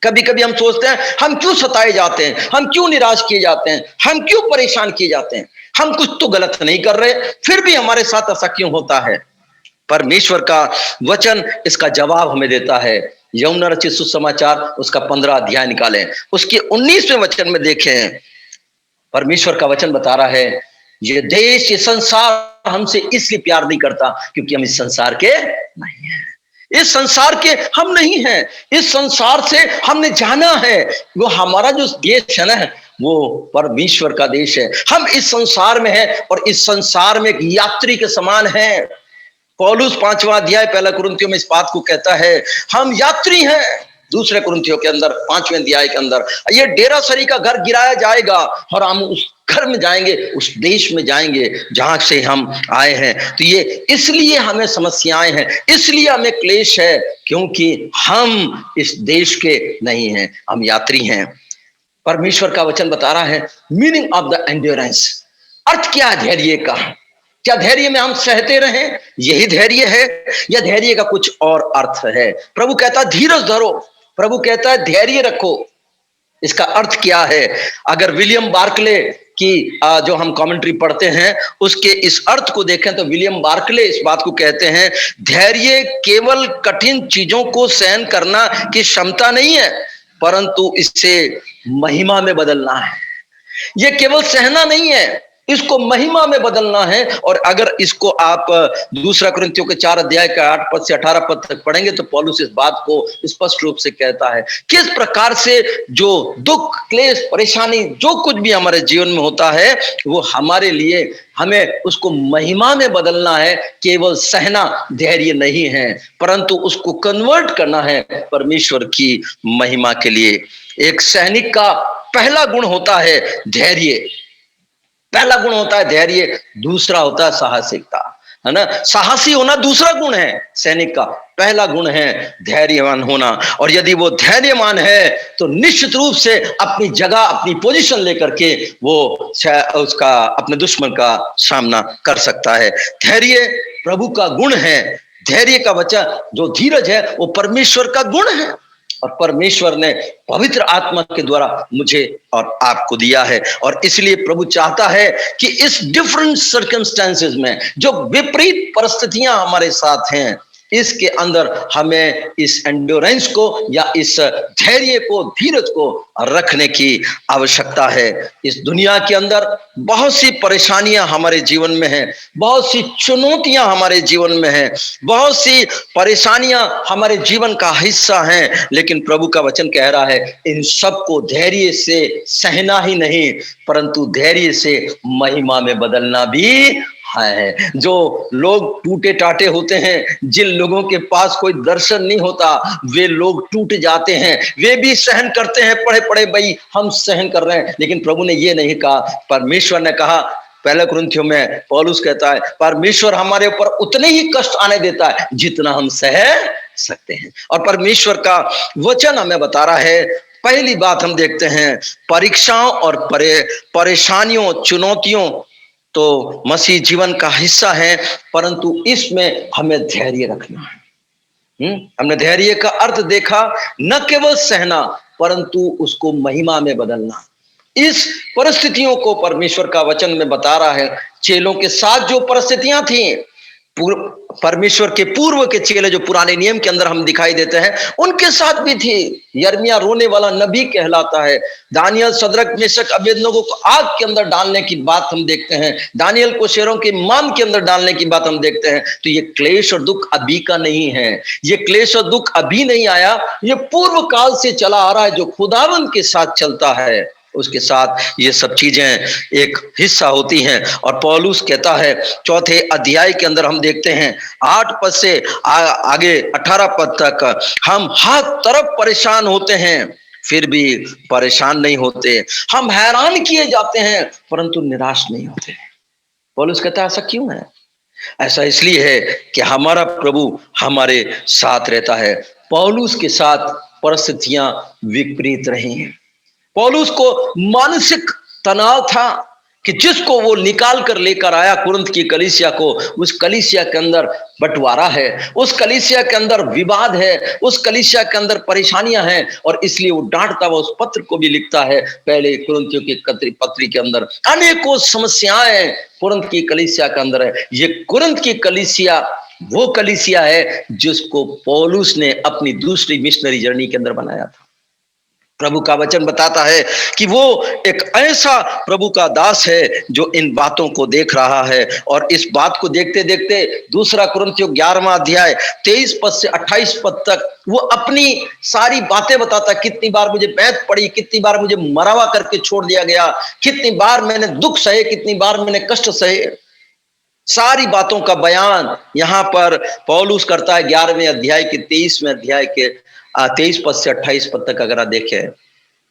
कभी कभी हम सोचते हैं हम क्यों सताए जाते हैं, हम क्यों निराश किए जाते हैं, हम क्यों परेशान किए जाते हैं, हम कुछ तो गलत नहीं कर रहे, फिर भी हमारे साथ ऐसा क्यों होता है? परमेश्वर का वचन इसका जवाब हमें देता है। यूहन्ना रचित सुसमाचार उसका 15 अध्याय निकालें, उसके 19वें वचन में देखें, परमेश्वर का वचन बता रहा है ये देश, ये संसार हमसे इसलिए प्यार नहीं करता क्योंकि हम इस संसार के नहीं हैं। इस संसार के हम नहीं हैं, इस संसार से हमने जाना है। वो हमारा जो देश है ना, वो परमेश्वर का देश है। हम इस संसार में हैं और इस संसार में एक यात्री के समान हैं। पौलुस 5वां अध्याय 1 कुरिन्थियों में इस बात को कहता है, हम यात्री हैं। 2 कुरिन्थियों के अंदर 5वें अध्याय के अंदर, ये डेरासरी का घर गिराया जाएगा और हम उस घर में जाएंगे, उस देश में जाएंगे जहां से हम आए हैं। तो ये इसलिए हमें समस्याएं हैं, इसलिए हमें क्लेश है, क्योंकि हम इस देश के नहीं हैं, हम यात्री हैं। परमेश्वर का वचन बता रहा है मीनिंग ऑफ द एंड्योरेंस। अर्थ क्या है धैर्य का? क्या धैर्य में हम सहते रहें, यही धैर्य है, या धैर्य का कुछ और अर्थ है? प्रभु कहता है धीरज धरो, प्रभु कहता है धैर्य रखो। इसका अर्थ क्या है? अगर विलियम बार्कले की जो हम कमेंट्री पढ़ते हैं उसके इस अर्थ को देखें तो विलियम बार्कले इस बात को कहते हैं, धैर्य केवल कठिन चीजों को सहन करना की क्षमता नहीं है, परंतु इसे महिमा में बदलना है। ये केवल सहना नहीं है, इसको महिमा में बदलना है। और अगर इसको आप दूसरा कुरिन्थियों के 4 अध्याय का 8 पद से 18 पद तक पढ़ेंगे तो पौलुस इस बात को स्पष्ट रूप से कहता है किस प्रकार से जो दुख, क्लेश, परेशानी जो कुछ भी हमारे जीवन में होता है वो हमारे लिए, हमें उसको महिमा में बदलना है। केवल सहना धैर्य नहीं है, परंतु उसको कन्वर्ट करना है परमेश्वर की महिमा के लिए। एक सैनिक का पहला गुण होता है धैर्य, पहला गुण होता है धैर्य, दूसरा होता है साहसिकता, है ना। साहसी होना दूसरा गुण है सैनिक का, पहला गुण है धैर्यवान होना। और यदि वो धैर्यवान है तो निश्चित रूप से अपनी जगह, अपनी पोजीशन लेकर के वो उसका, अपने दुश्मन का सामना कर सकता है। धैर्य प्रभु का गुण है। धैर्य का वचन जो धीरज है वो परमेश्वर का गुण है, और परमेश्वर ने पवित्र आत्मा के द्वारा मुझे और आपको दिया है। और इसलिए प्रभु चाहता है कि इस डिफरेंट सर्कमस्टेंसेस में, जो विपरीत परिस्थितियां हमारे साथ हैं, इसके अंदर हमें इस एंड्योरेंस को या इस धैर्य को, धीरज को रखने की आवश्यकता है। इस दुनिया के अंदर बहुत सी परेशानियां हमारे जीवन में हैं, बहुत सी चुनौतियां हमारे जीवन में हैं, बहुत सी परेशानियां हमारे जीवन का हिस्सा हैं, लेकिन प्रभु का वचन कह रहा है इन सब को धैर्य से सहना ही नहीं, परंतु धैर्य से महिमा में बदलना भी है। जो लोग टूटे टाटे होते हैं, जिन लोगों के पास कोई दर्शन नहीं होता, वे लोग टूट जाते हैं, वे भी सहन करते हैं, पड़े पड़े भाई हम सहन कर रहे हैं। लेकिन प्रभु ने ये नहीं कहा, परमेश्वर ने कहा, पहले कुरिन्थियों में पौलुस कहता है परमेश्वर हमारे ऊपर उतने ही कष्ट आने देता है जितना हम सह सकते हैं। और परमेश्वर का वचन हमें बता रहा है, पहली बात हम देखते हैं, परीक्षाओं और परेशानियों, चुनौतियों तो मसीह जीवन का हिस्सा है, परंतु इसमें हमें धैर्य रखना है। हमने धैर्य का अर्थ देखा, न केवल सहना परंतु उसको महिमा में बदलना। इस परिस्थितियों को परमेश्वर का वचन में बता रहा है। चेलों के साथ जो परिस्थितियां थी, परमेश्वर के पूर्व के चेले जो पुराने नियम के अंदर हम दिखाई देते हैं, उनके साथ भी थी। यिर्मयाह रोने वाला नबी कहलाता है। दानियल, सदरक, मेशक, अबेदनगो को आग के अंदर डालने की बात हम देखते हैं। दानियल को शेरों के मान के अंदर डालने की बात हम देखते हैं। तो ये क्लेश और दुख अभी का नहीं है, ये क्लेश और दुख अभी नहीं आया, ये पूर्व काल से चला आ रहा है। जो खुदावंद के साथ चलता है उसके साथ ये सब चीजें एक हिस्सा होती हैं। और पौलुस कहता है 4 अध्याय के अंदर हम देखते हैं 8 पद से आगे 18 पद तक, हम हर तरफ परेशान होते हैं फिर भी परेशान नहीं होते, हम हैरान किए जाते हैं परंतु निराश नहीं होते। पौलुस कहता है ऐसा क्यों है? ऐसा इसलिए है कि हमारा प्रभु हमारे साथ रहता है। पौलुस के साथ परिस्थितियां विपरीत रही हैं। पौलुस को मानसिक तनाव था कि जिसको वो निकाल कर लेकर आया कुरिन्थ की कलीसिया को, उस कलीसिया के अंदर बंटवारा है, उस कलीसिया के अंदर विवाद है, उस कलीसिया के अंदर परेशानियां हैं, और इसलिए वो डांटता हुआ उस पत्र को भी लिखता है। पहले कुरिन्थियों की पत्री के अंदर अनेकों समस्याएं कुरिन्थ की कलीसिया के अंदर है। ये कुरिन्थ की कलीसिया वो कलीसिया है जिसको पौलुस ने अपनी दूसरी मिशनरी जर्नी के अंदर बनाया था। प्रभु का वचन बताता है कि वो एक ऐसा प्रभु का दास है जो इन बातों को देख रहा है। और इस बात को देखते देखते दूसरा कुरिन्थियों 11वां अध्याय 23 पद से 28 पद तक वो अपनी सारी बातें बताता। कितनी बार मुझे बैत पड़ी, कितनी बार मुझे मरावा करके छोड़ दिया गया, कितनी बार मैंने दुख सहे, कितनी बार मैंने कष्ट सहे। सारी बातों का बयान यहां पर पौलुस करता है 11वें अध्याय के 23वें अध्याय के 23 पद से 28 पद तक। अगर आप देखें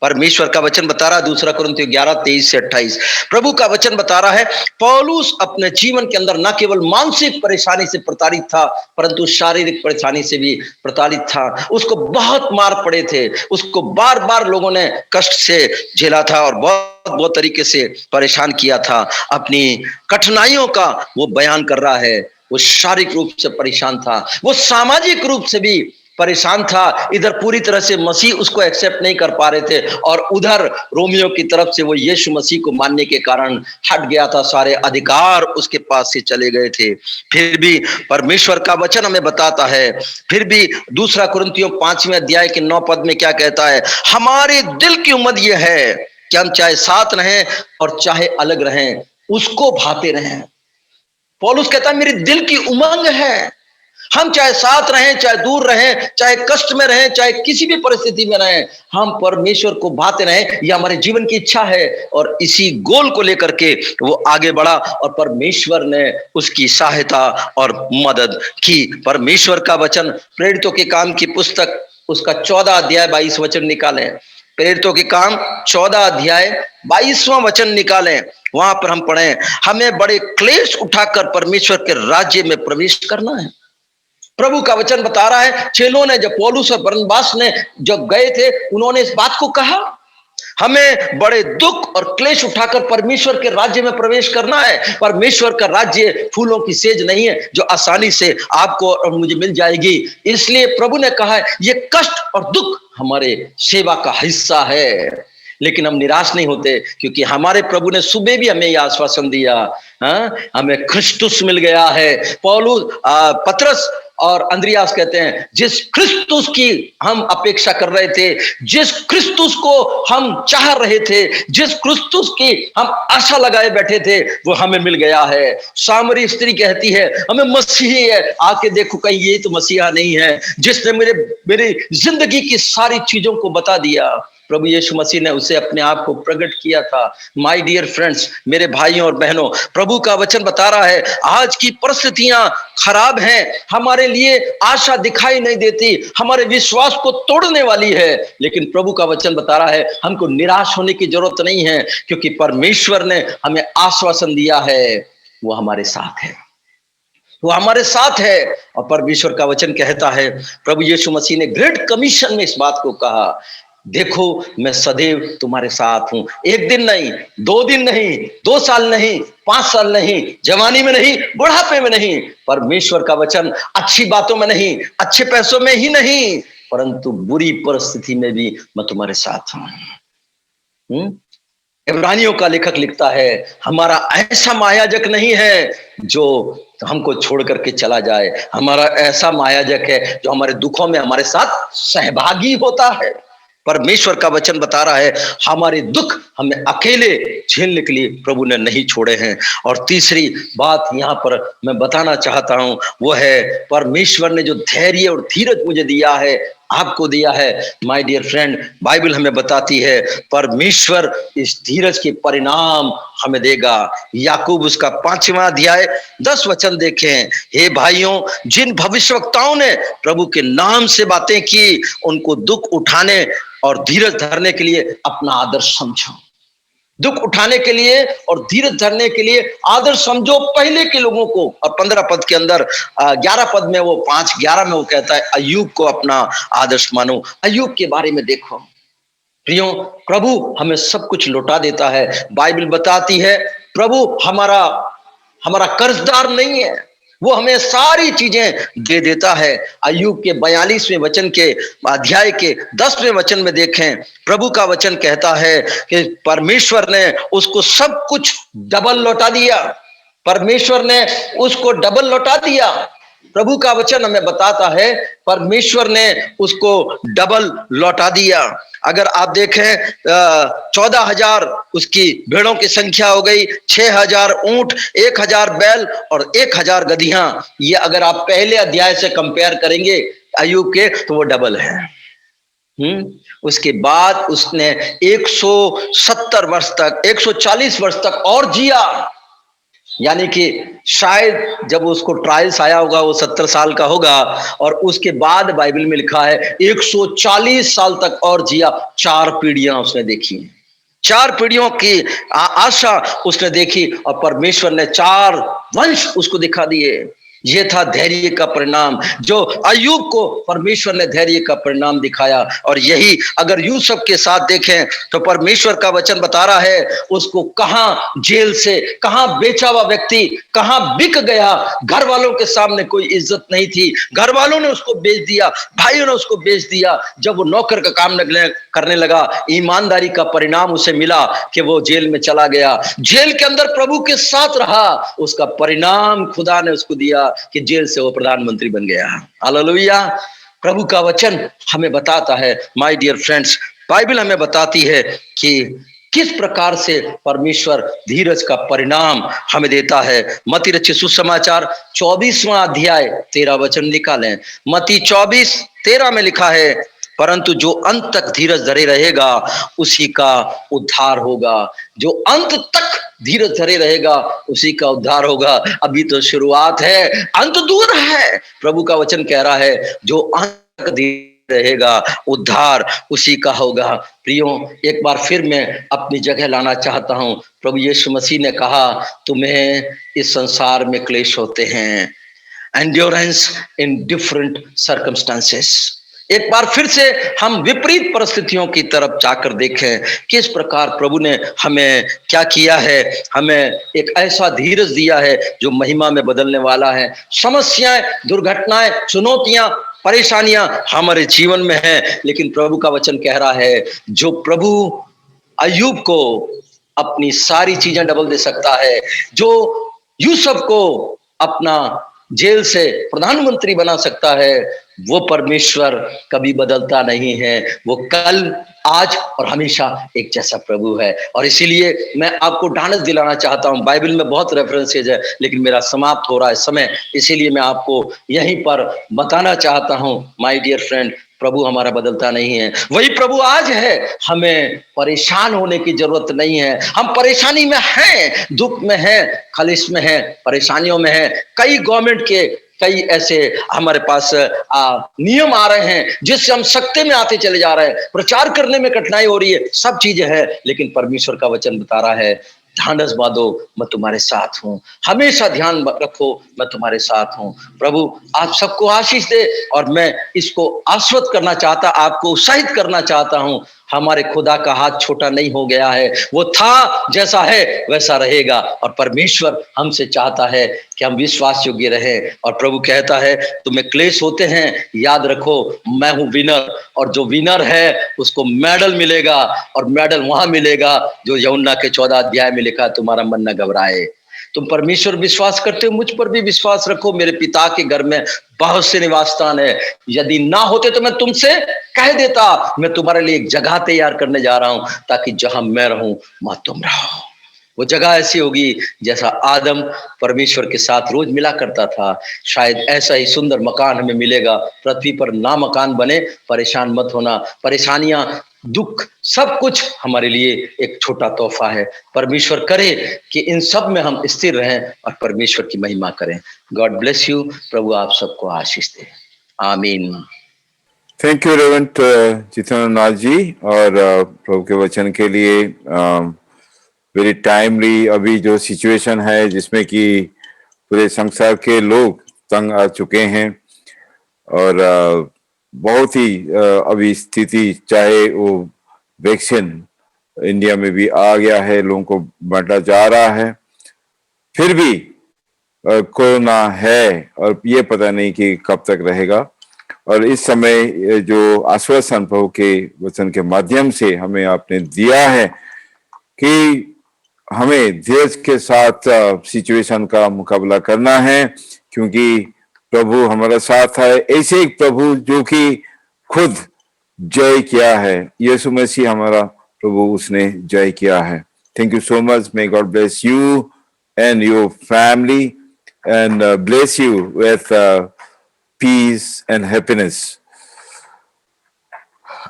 परमेश्वर का वचन बता रहा है, दूसरा कुरिन्थियों 11:23-28, प्रभु का वचन बता रहा है पौलुस अपने जीवन के अंदर न केवल मानसिक परेशानी से प्रताड़ित था, परंतु शारीरिक परेशानी से भी प्रताड़ित था। उसको बहुत मार पड़े थे, उसको बार बार लोगों ने कष्ट से झेला था और बहुत तरीके से परेशान किया था। अपनी कठिनाइयों का वो बयान कर रहा है। वो शारीरिक रूप से परेशान था, वो सामाजिक रूप से भी परेशान था। इधर पूरी तरह से मसीह उसको एक्सेप्ट नहीं कर पा रहे थे और उधर रोमियो की तरफ से वो यीशु मसीह को मानने के कारण हट गया था, सारे अधिकार उसके पास से चले गए थे। फिर भी परमेश्वर का वचन हमें बताता है, फिर भी दूसरा कुरिन्थियों 5वें अध्याय के 9 पद में क्या कहता है, हमारे दिल की उम्मीद यह है कि हम चाहे साथ रहें और चाहे अलग रहें, उसको भाते रहें। पौलुस कहता है मेरे दिल की उमंग है, हम चाहे साथ रहें, चाहे दूर रहें, चाहे कष्ट में रहें, चाहे किसी भी परिस्थिति में रहें, हम परमेश्वर को भाते रहें। यह हमारे जीवन की इच्छा है और इसी गोल को लेकर के वो आगे बढ़ा और परमेश्वर ने उसकी सहायता और मदद की। परमेश्वर का वचन प्रेरितों के काम की पुस्तक उसका 14 अध्याय 22 वचन निकालें। प्रेरितों के काम 14 अध्याय 22वां वचन निकालें, वहां पर हम पढ़ें, हमें बड़े क्लेश उठाकर परमेश्वर के राज्य में प्रवेश करना है। प्रभु का वचन बता रहा है चेलों ने, जब पौलुस और बरनबास ने जब गए थे, उन्होंने इस बात को कहा, हमें बड़े दुख और क्लेश उठाकर परमेश्वर के राज्य में प्रवेश करना है। परमेश्वर का राज्य फूलों की सेज नहीं है जो आसानी से आपको और मुझे मिल जाएगी। इसलिए प्रभु ने कहा है ये कष्ट और दुख हमारे सेवा का हिस्सा है। लेकिन हम निराश नहीं होते, क्योंकि हमारे प्रभु ने सुबह भी हमें यह आश्वासन दिया, हमें क्रिस्तुस मिल गया है। पौलुस, पतरस और अंद्रियास कहते हैं जिस क्रिस्तुस की हम अपेक्षा कर रहे थे, जिस क्रिस्तुस को हम चाह रहे थे, जिस क्रिस्तुस की हम आशा लगाए बैठे थे, वो हमें मिल गया है। सामरी स्त्री कहती है हमें मसीह है, आके देखो कहीं ये तो मसीहा नहीं है जिसने मेरी जिंदगी की सारी चीजों को बता दिया। प्रभु यीशु मसीह ने उसे अपने आप को प्रकट किया था। माय डियर फ्रेंड्स, मेरे भाइयों और बहनों, प्रभु का वचन बता रहा है आज की परिस्थितियां खराब हैं, हमारे लिए आशा दिखाई नहीं देती, हमारे विश्वास को तोड़ने वाली है। लेकिन प्रभु का वचन बता रहा है हमको निराश होने की जरूरत नहीं है, क्योंकि परमेश्वर ने हमें आश्वासन दिया है, वो हमारे साथ है, वो हमारे साथ है। और परमेश्वर का वचन कहता है, प्रभु यीशु मसीह ने ग्रेट कमीशन में इस बात को कहा, देखो मैं सदैव तुम्हारे साथ हूं। एक दिन नहीं, 2 दिन नहीं, 2 साल नहीं, 5 साल नहीं, जवानी में नहीं, बुढ़ापे में नहीं। परमेश्वर का वचन अच्छी बातों में नहीं, अच्छे पैसों में ही नहीं, परंतु बुरी परिस्थिति में भी मैं तुम्हारे साथ हूं। इब्रानियों का लेखक लिखता है हमारा ऐसा महायाजक नहीं है जो हमको छोड़ करके चला जाए, हमारा ऐसा महायाजक है जो हमारे दुखों में हमारे साथ सहभागी होता है। परमेश्वर का वचन बता रहा है हमारे दुख हमें अकेले झेलने के लिए प्रभु ने नहीं छोड़े हैं। और तीसरी बात यहां पर मैं बताना चाहता हूं, वो है परमेश्वर ने जो धैर्य और धीरज मुझे दिया है, आपको दिया है। माय डियर फ्रेंड, बाइबल हमें बताती है परमेश्वर इस धीरज के परिणाम हमें देगा। याकूब उसका 5वां अध्याय 10 वचन देखें, हे भाइयों, जिन भविष्यवक्ताओं ने प्रभु के नाम से बातें की, उनको दुख उठाने और धीरज धरने के लिए अपना आदर्श समझो। दुख उठाने के लिए और धीरज धरने के लिए आदर समझो पहले के लोगों को। और 15 पद के अंदर 11 पद में वो 5:11 में वो कहता है अय्यूब को अपना आदर्श मानो। अय्यूब के बारे में देखो प्रियो, प्रभु हमें सब कुछ लौटा देता है। बाइबल बताती है प्रभु हमारा कर्जदार नहीं है, वो हमें सारी चीजें दे देता है। अय्यूब के 42वें वचन के अध्याय के 10वें वचन में देखें, प्रभु का वचन कहता है कि परमेश्वर ने उसको सब कुछ डबल लौटा दिया। परमेश्वर ने उसको डबल लौटा दिया। प्रभु का वचन हमें बताता है परमेश्वर ने उसको डबल लौटा दिया। अगर आप देखें 14,000 उसकी भेड़ों की संख्या हो गई, 6,000 ऊंट, 1,000 बैल और 1,000 गधियां। ये अगर आप पहले अध्याय से कंपेयर करेंगे अय्यूब के, तो वो डबल है। उसके बाद उसने 170 वर्ष तक, 140 वर्ष तक और जिया। यानी कि शायद जब उसको ट्रायल्स आया होगा वो 70 साल का होगा, और उसके बाद बाइबल में लिखा है 140 साल तक और जिया। 4 पीढ़ियां उसने देखी हैं, 4 पीढ़ियों की आशा उसने देखी, और परमेश्वर ने 4 वंश उसको दिखा दिए। ये था धैर्य का परिणाम, जो अय्यूब को परमेश्वर ने धैर्य का परिणाम दिखाया। और यही अगर यूसुफ के साथ देखें तो परमेश्वर का वचन बता रहा है उसको कहां जेल से, कहां बेचा हुआ व्यक्ति कहां बिक गया। घर वालों के सामने कोई इज्जत नहीं थी, घर वालों ने उसको बेच दिया, भाइयों ने उसको बेच दिया। जब वो नौकर का काम करने लगा, ईमानदारी का परिणाम उसे मिला कि वो जेल में चला गया। जेल के अंदर प्रभु के साथ रहा, उसका परिणाम खुदा ने उसको दिया कि जेल से वो प्रधानमंत्री बन गया। हालेलुया। प्रभु का वचन हमें बताता है, माय डियर फ्रेंड्स, बाइबल हमें बताती है कि किस प्रकार से परमेश्वर धीरज का परिणाम हमें देता है। मत्ती रचित सुसमाचार 24वां अध्याय 13 वचन निकालें। मत्ती 24:13 में लिखा है, परंतु जो अंत तक धीरज धरे रहेगा उसी का उद्धार होगा। जो अंत तक धीरज धरे रहेगा उसी का उद्धार होगा। अभी तो शुरुआत है, अंत दूर है। प्रभु का वचन कह रहा है जो अंत तक धीरज रहेगा उद्धार उसी का होगा। प्रियो, एक बार फिर मैं अपनी जगह लाना चाहता हूं। प्रभु यीशु मसीह ने कहा, तुम्हें इस संसार में क्लेश होते हैं, एंड्योरेंस इन डिफरेंट सर्कमस्टांसेस। एक बार फिर से हम विपरीत परिस्थितियों की तरफ जाकर देखें किस प्रकार प्रभु ने हमें क्या किया है। हमें एक ऐसा धीरज दिया है जो महिमा में बदलने वाला है। समस्याएं, दुर्घटनाएं, चुनौतियां, परेशानियां हमारे जीवन में हैं, लेकिन प्रभु का वचन कह रहा है जो प्रभु अय्यूब को अपनी सारी चीजें डबल दे सकता है, जो यूसुफ को अपना जेल से प्रधानमंत्री बना सकता है, वो परमेश्वर कभी बदलता नहीं है। वो कल, आज और हमेशा एक जैसा प्रभु है। और इसीलिए मैं आपको ढांढस दिलाना चाहता हूं। बाइबल में बहुत रेफरेंसेज है, लेकिन मेरा समाप्त हो रहा है समय, इसीलिए मैं आपको यहीं पर बताना चाहता हूं, माय डियर फ्रेंड, प्रभु हमारा बदलता नहीं है, वही प्रभु आज है। हमें परेशान होने की जरूरत नहीं है। हम परेशानी में हैं, दुख में हैं, खलिश में हैं, परेशानियों में हैं। कई गवर्नमेंट के कई ऐसे हमारे पास नियम आ रहे हैं जिससे हम सख्ते में आते चले जा रहे हैं, प्रचार करने में कठिनाई हो रही है, सब चीजें हैं, लेकिन परमेश्वर का वचन बता रहा है, ढांढस बांधो, मैं तुम्हारे साथ हूं। हमेशा ध्यान रखो, मैं तुम्हारे साथ हूं। प्रभु आप सबको आशीष दे। और मैं इसको आश्वस्त करना चाहता, आपको उत्साहित करना चाहता हूं, हमारे खुदा का हाथ छोटा नहीं हो गया है। वो था जैसा है वैसा रहेगा। और परमेश्वर हमसे चाहता है कि हम विश्वास योग्य रहें। और प्रभु कहता है तुम्हें क्लेश होते हैं, याद रखो मैं हूं विनर, और जो विनर है उसको मेडल मिलेगा। और मेडल वहां मिलेगा जो यूहन्ना के 14 अध्याय में लिखा, तुम्हारा मन न घबराए। तुम परमेश्वर विश्वास करते हो, मुझ पर भी विश्वास रखो। मेरे पिता के घर में बहुत से निवास स्थान है, यदि ना होते तो मैं तुमसे कह देता। मैं तुम्हारे लिए एक जगह तैयार करने जा रहा हूं, ताकि जहां मैं रहूं वहां तुम रहो। वो जगह ऐसी होगी जैसा आदम परमेश्वर के साथ रोज मिला करता था। शायद ऐसा ही सुंदर मकान हमें मिलेगा पृथ्वी पर। ना मकान बने, परेशान मत होना। परेशानियां, दुख, सब कुछ हमारे लिए एक छोटा तोहफा है। परमेश्वर करे कि इन सब में हम स्थिर रहें और परमेश्वर की महिमा करें। God bless you. प्रभु आप सबको आशीष दे। आमीन। थैंक यू रेवरेंड जितेंद्रनाथ जी, और प्रभु के वचन के लिए वेरी टाइमली। अभी जो सिचुएशन है जिसमें कि पूरे संसार के लोग तंग आ चुके हैं, और बहुत ही अभी स्थिति, चाहे वो वैक्सीन इंडिया में भी आ गया है, लोगों को बांटा जा रहा है, फिर भी कोरोना है और ये पता नहीं कि कब तक रहेगा। और इस समय जो आश्वासन प्रभु के वचन के माध्यम से हमें आपने दिया है कि हमें धीरज के साथ सिचुएशन का मुकाबला करना है, क्योंकि प्रभु हमारा साथ है। ऐसे एक प्रभु जो कि खुद जय किया है, यीशु मसीह हमारा प्रभु, उसने जय किया है। Thank you so much. May God bless you and your family and bless you with peace and happiness.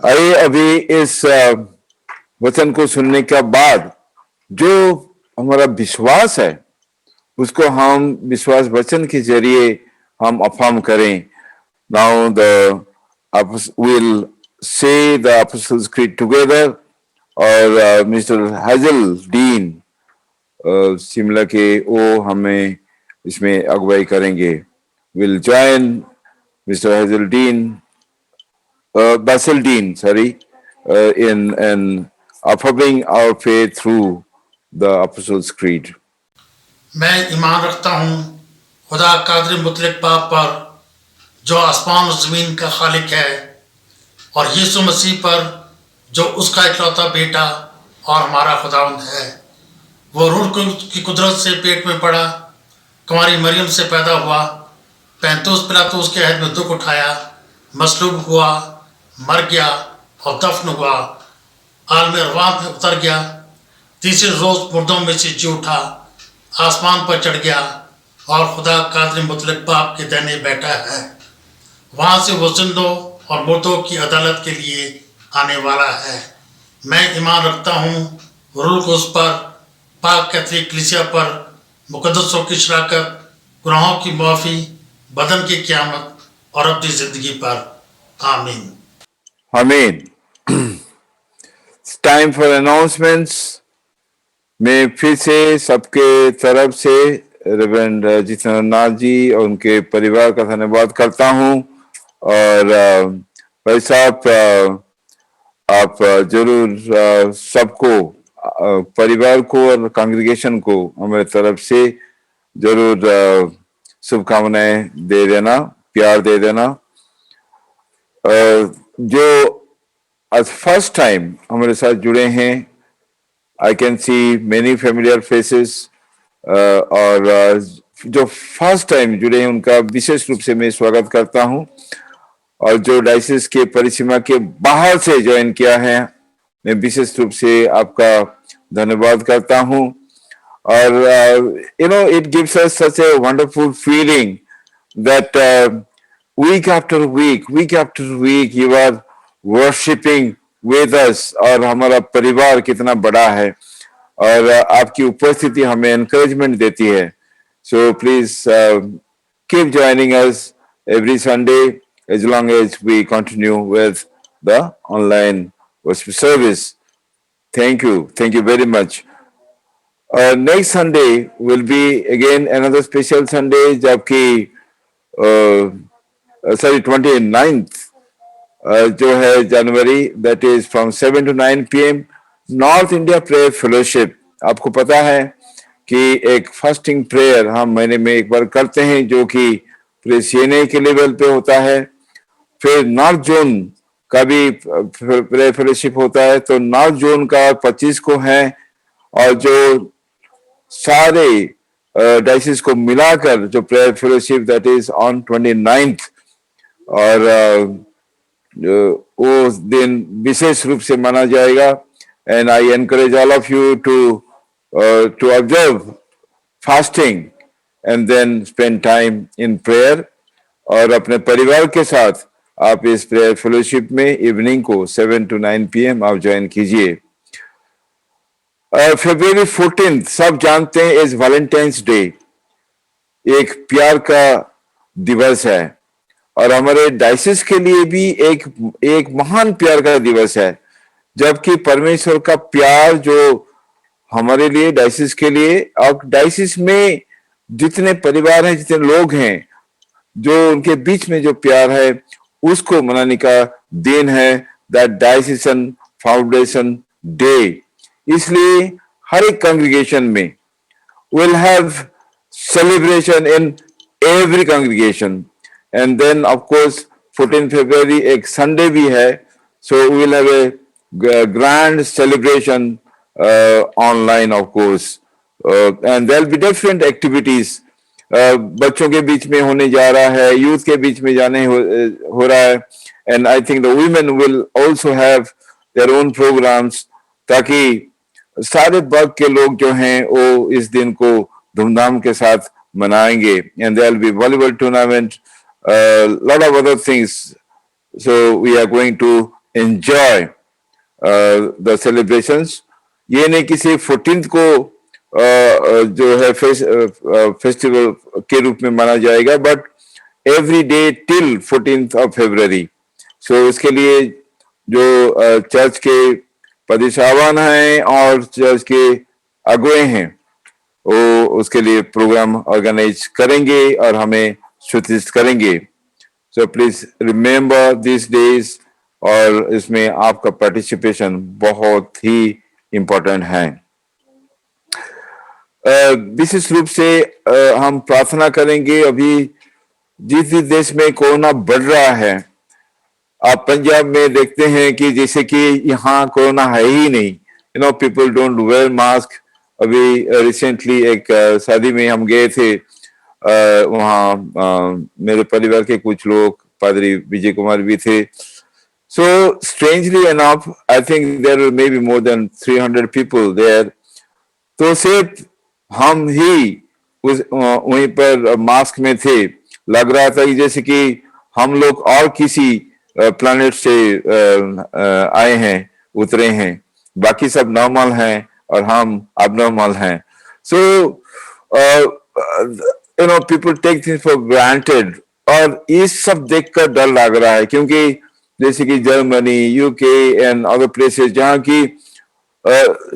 आइए अभी इस वचन को सुनने के बाद जो हमारा विश्वास है उसको हम विश्वास वचन के जरिए हम अफर्म करें. Now we'll say the Apostles' Creed together, और मिस्टर हाजल डीन शिमला के वो हमें इसमें अगुवाई करेंगे. We'll join Mr. Hazel Dean, Basil Dean, in affirming our faith through the Apostles' Creed. मैं ईमान रखता हूँ खुदा कादिर मुतलक बाप पर जो आसमान और ज़मीन का खालिक है, और यीशु मसीह पर जो उसका इकलौता बेटा और हमारा खुदावंद है. वो रूह की कुदरत से पेट में पड़ा, कुंवारी मरियम से पैदा हुआ, पैंतुस पिलातुस के अहद में दुख उठाया, मसलूब हुआ, मर गया और दफन हुआ, आलम अरवाह में उतर गया, तीसरे रोज़ मुर्दों में से जी उठा, आसमान पर चढ़ गया और खुदा कादिर मुतलक बाप के दाहिने बैठा है. वहाँ से वो जिंदों और मुर्दों की अदालत के लिए आने वाला है. मैं ईमान रखता हूँ रूह कुद्स पर, पाक कैथोलिक कलीसिया पर, मुकद्दसों की शराकत, गुनाहों की माफ़ी, बदन की क़यामत और अब्दी ज़िंदगी पर. आमीन. आमीन. It's time for announcements. मैं फिर से सबके तरफ से रेवरेंड जितेंद्र नाथ जी और उनके परिवार का धन्यवाद करता हूँ. और भाई साहब, आप जरूर सबको, परिवार को और कांग्रेगेशन को हमारे तरफ से जरूर शुभकामनाएं दे देना, प्यार दे देना. जो आज फर्स्ट टाइम हमारे साथ जुड़े हैं, I can see many familiar faces, और जो फर्स्ट टाइम जुड़े हैं उनका विशेष रूप से मैं स्वागत करता हूं. और जो डायसिस के परिसीमा के बाहर से ज्वाइन किया है, मैं विशेष रूप से आपका धन्यवाद करता हूं. और it gives us such a wonderful feeling that week after week you are worshipping with us. और हमारा परिवार कितना बड़ा है और आपकी उपस्थिति हमें encouragement देती है. So please keep joining us every Sunday as long as we continue with the online worship service. Thank you very much. Next Sunday will be again another special Sunday, जबकि 29th जो है जनवरी, that is from 7 to 9 p.m. North India prayer fellowship. आपको पता है कि एक फास्टिंग प्रेयर हम महीने में एक बार करते हैं, जो कि पूरे सीएनए के लेवल पे होता है. फिर नॉर्थ जोन का भी प्रेयर फेलोशिप होता है. तो नॉर्थ जोन का 25 को है, और जो सारे डायसिस को मिलाकर जो prayer fellowship that is on 29th, और उस दिन विशेष रूप से माना जाएगा. And I encourage all of you to observe fasting and then spend time in prayer. और अपने परिवार के साथ आप इस प्रेयर फेलोशिप में इवनिंग को 7 to 9 p.m. आप ज्वाइन कीजिए. February 14th सब जानते हैं इज वैलेंटाइंस डे, एक प्यार का दिवस है. और हमारे डायसिस के लिए भी एक महान प्यार का दिवस है, जबकि परमेश्वर का प्यार जो हमारे लिए, डायसिस के लिए, और डायसिस में जितने परिवार हैं, जितने लोग हैं, जो उनके बीच में जो प्यार है, उसको मनाने का दिन है दैट डायसिसन फाउंडेशन डे. इसलिए हर एक कांग्रेगेशन में will have celebration in every congregation. And then of course 14th February एक संडे भी है, so we will have a grand celebration online of course, and there will be different activities. बच्चों के बीच में होने जा रहा है, यूथ के बीच में जाने हो रहा है, and I think the women will also have their own programs, ताकि सारे वर्ग के लोग जो हैं वो इस दिन को धूमधाम के साथ मनाएंगे. And there will be volleyball tournament, lot of other things. So we are going to enjoy the celebrations. ये नहीं कि सिर्फ 14th को जो है फेस्टिवल के रूप में माना जाएगा, but every day till 14th of February। सो इसके लिए जो चर्च के पदिशावान हैं और चर्च के अगुए हैं वो उसके लिए प्रोग्राम ऑर्गेनाइज करेंगे और हमें सूचित करेंगे। So please remember this days, और इसमें आपका पार्टिसिपेशन बहुत ही इम्पोर्टेंट है। विशेष रूप से हम प्रार्थना करेंगे। अभी जिस देश में कोरोना बढ़ रहा है, आप पंजाब में देखते हैं कि जैसे कि यहाँ कोरोना है ही नहीं, पीपल डोंट वेयर मास्क। अभी रिसेंटली एक शादी में हम गए थे, वहाँ मेरे परिवार के कुछ लोग, पादरी विजय कुमार भी थे। So strangely enough, I think there were maybe more than 300 people there. तो सिर्फ हम ही वहीं पर मास्क में थे। लग रहा था कि जैसे कि हम लोग और किसी प्लैनेट से आए हैं, उतरे हैं। बाकी सब नॉर्मल हैं और हम abnormal हैं। So people take things for granted, और ये सब देखकर डर लग रहा है, क्योंकि जैसे कि Germany, UK and other places जहाँ की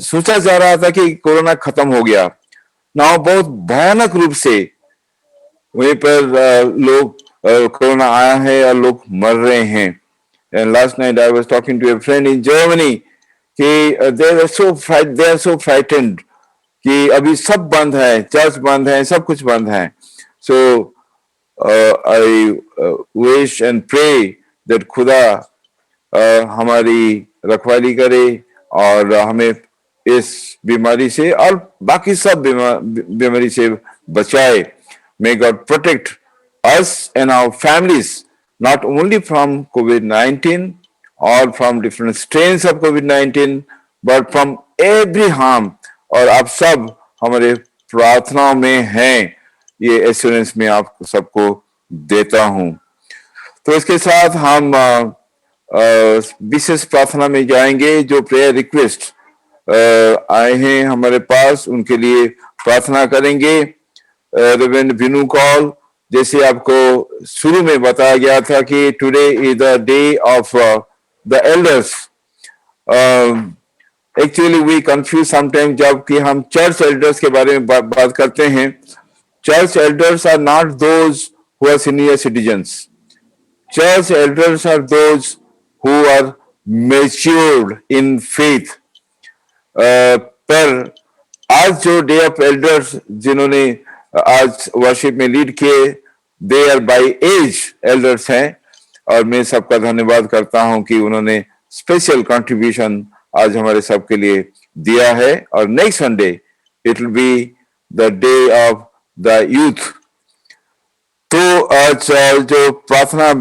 सोचा जा रहा था कि कोरोना खत्म हो गया, ना बहुत भयानक रूप से वहीं पर लोग कोरोना आया है और लोग मर रहे हैं। And last night I was talking to a friend in Germany कि दे आर सो फ्राइटेंड कि अभी सब बंद है, चर्च बंद है, सब कुछ बंद है। So I wish and pray that खुदा हमारी रखवाली करे और हमें इस बीमारी से और बाकी सब बीमारी से बचाए। May God protect us and our families, not only from COVID-19 or from different strains of COVID-19, but from every harm। और आप सब हमारे प्रार्थनाओं में हैं, ये एश्योरेंस में आप सबको देता हूं। तो इसके साथ हम विशेष प्रार्थना में जाएंगे। जो प्रेयर रिक्वेस्ट आए हैं हमारे पास, उनके लिए प्रार्थना करेंगे। रेवेरेंड बिनू कॉल, जैसे आपको शुरू में बताया गया था कि today is the day of the elders. Actually we confuse sometime जब कि हम चर्च एल्डर्स के बारे में बात करते हैं। Church elders are not those who are senior citizens. Church elders are those who are matured in faith। पर आज जो डे ऑफ एल्डर्स जिन्होंने आज वर्शिप में लीड किए, they are by age elders हैं, और मैं सबका धन्यवाद करता हूं कि उन्होंने स्पेशल कंट्रीब्यूशन आज हमारे सबके लिए दिया है। और next Sunday it will be the day of the youth. तो आज जो प्रार्थना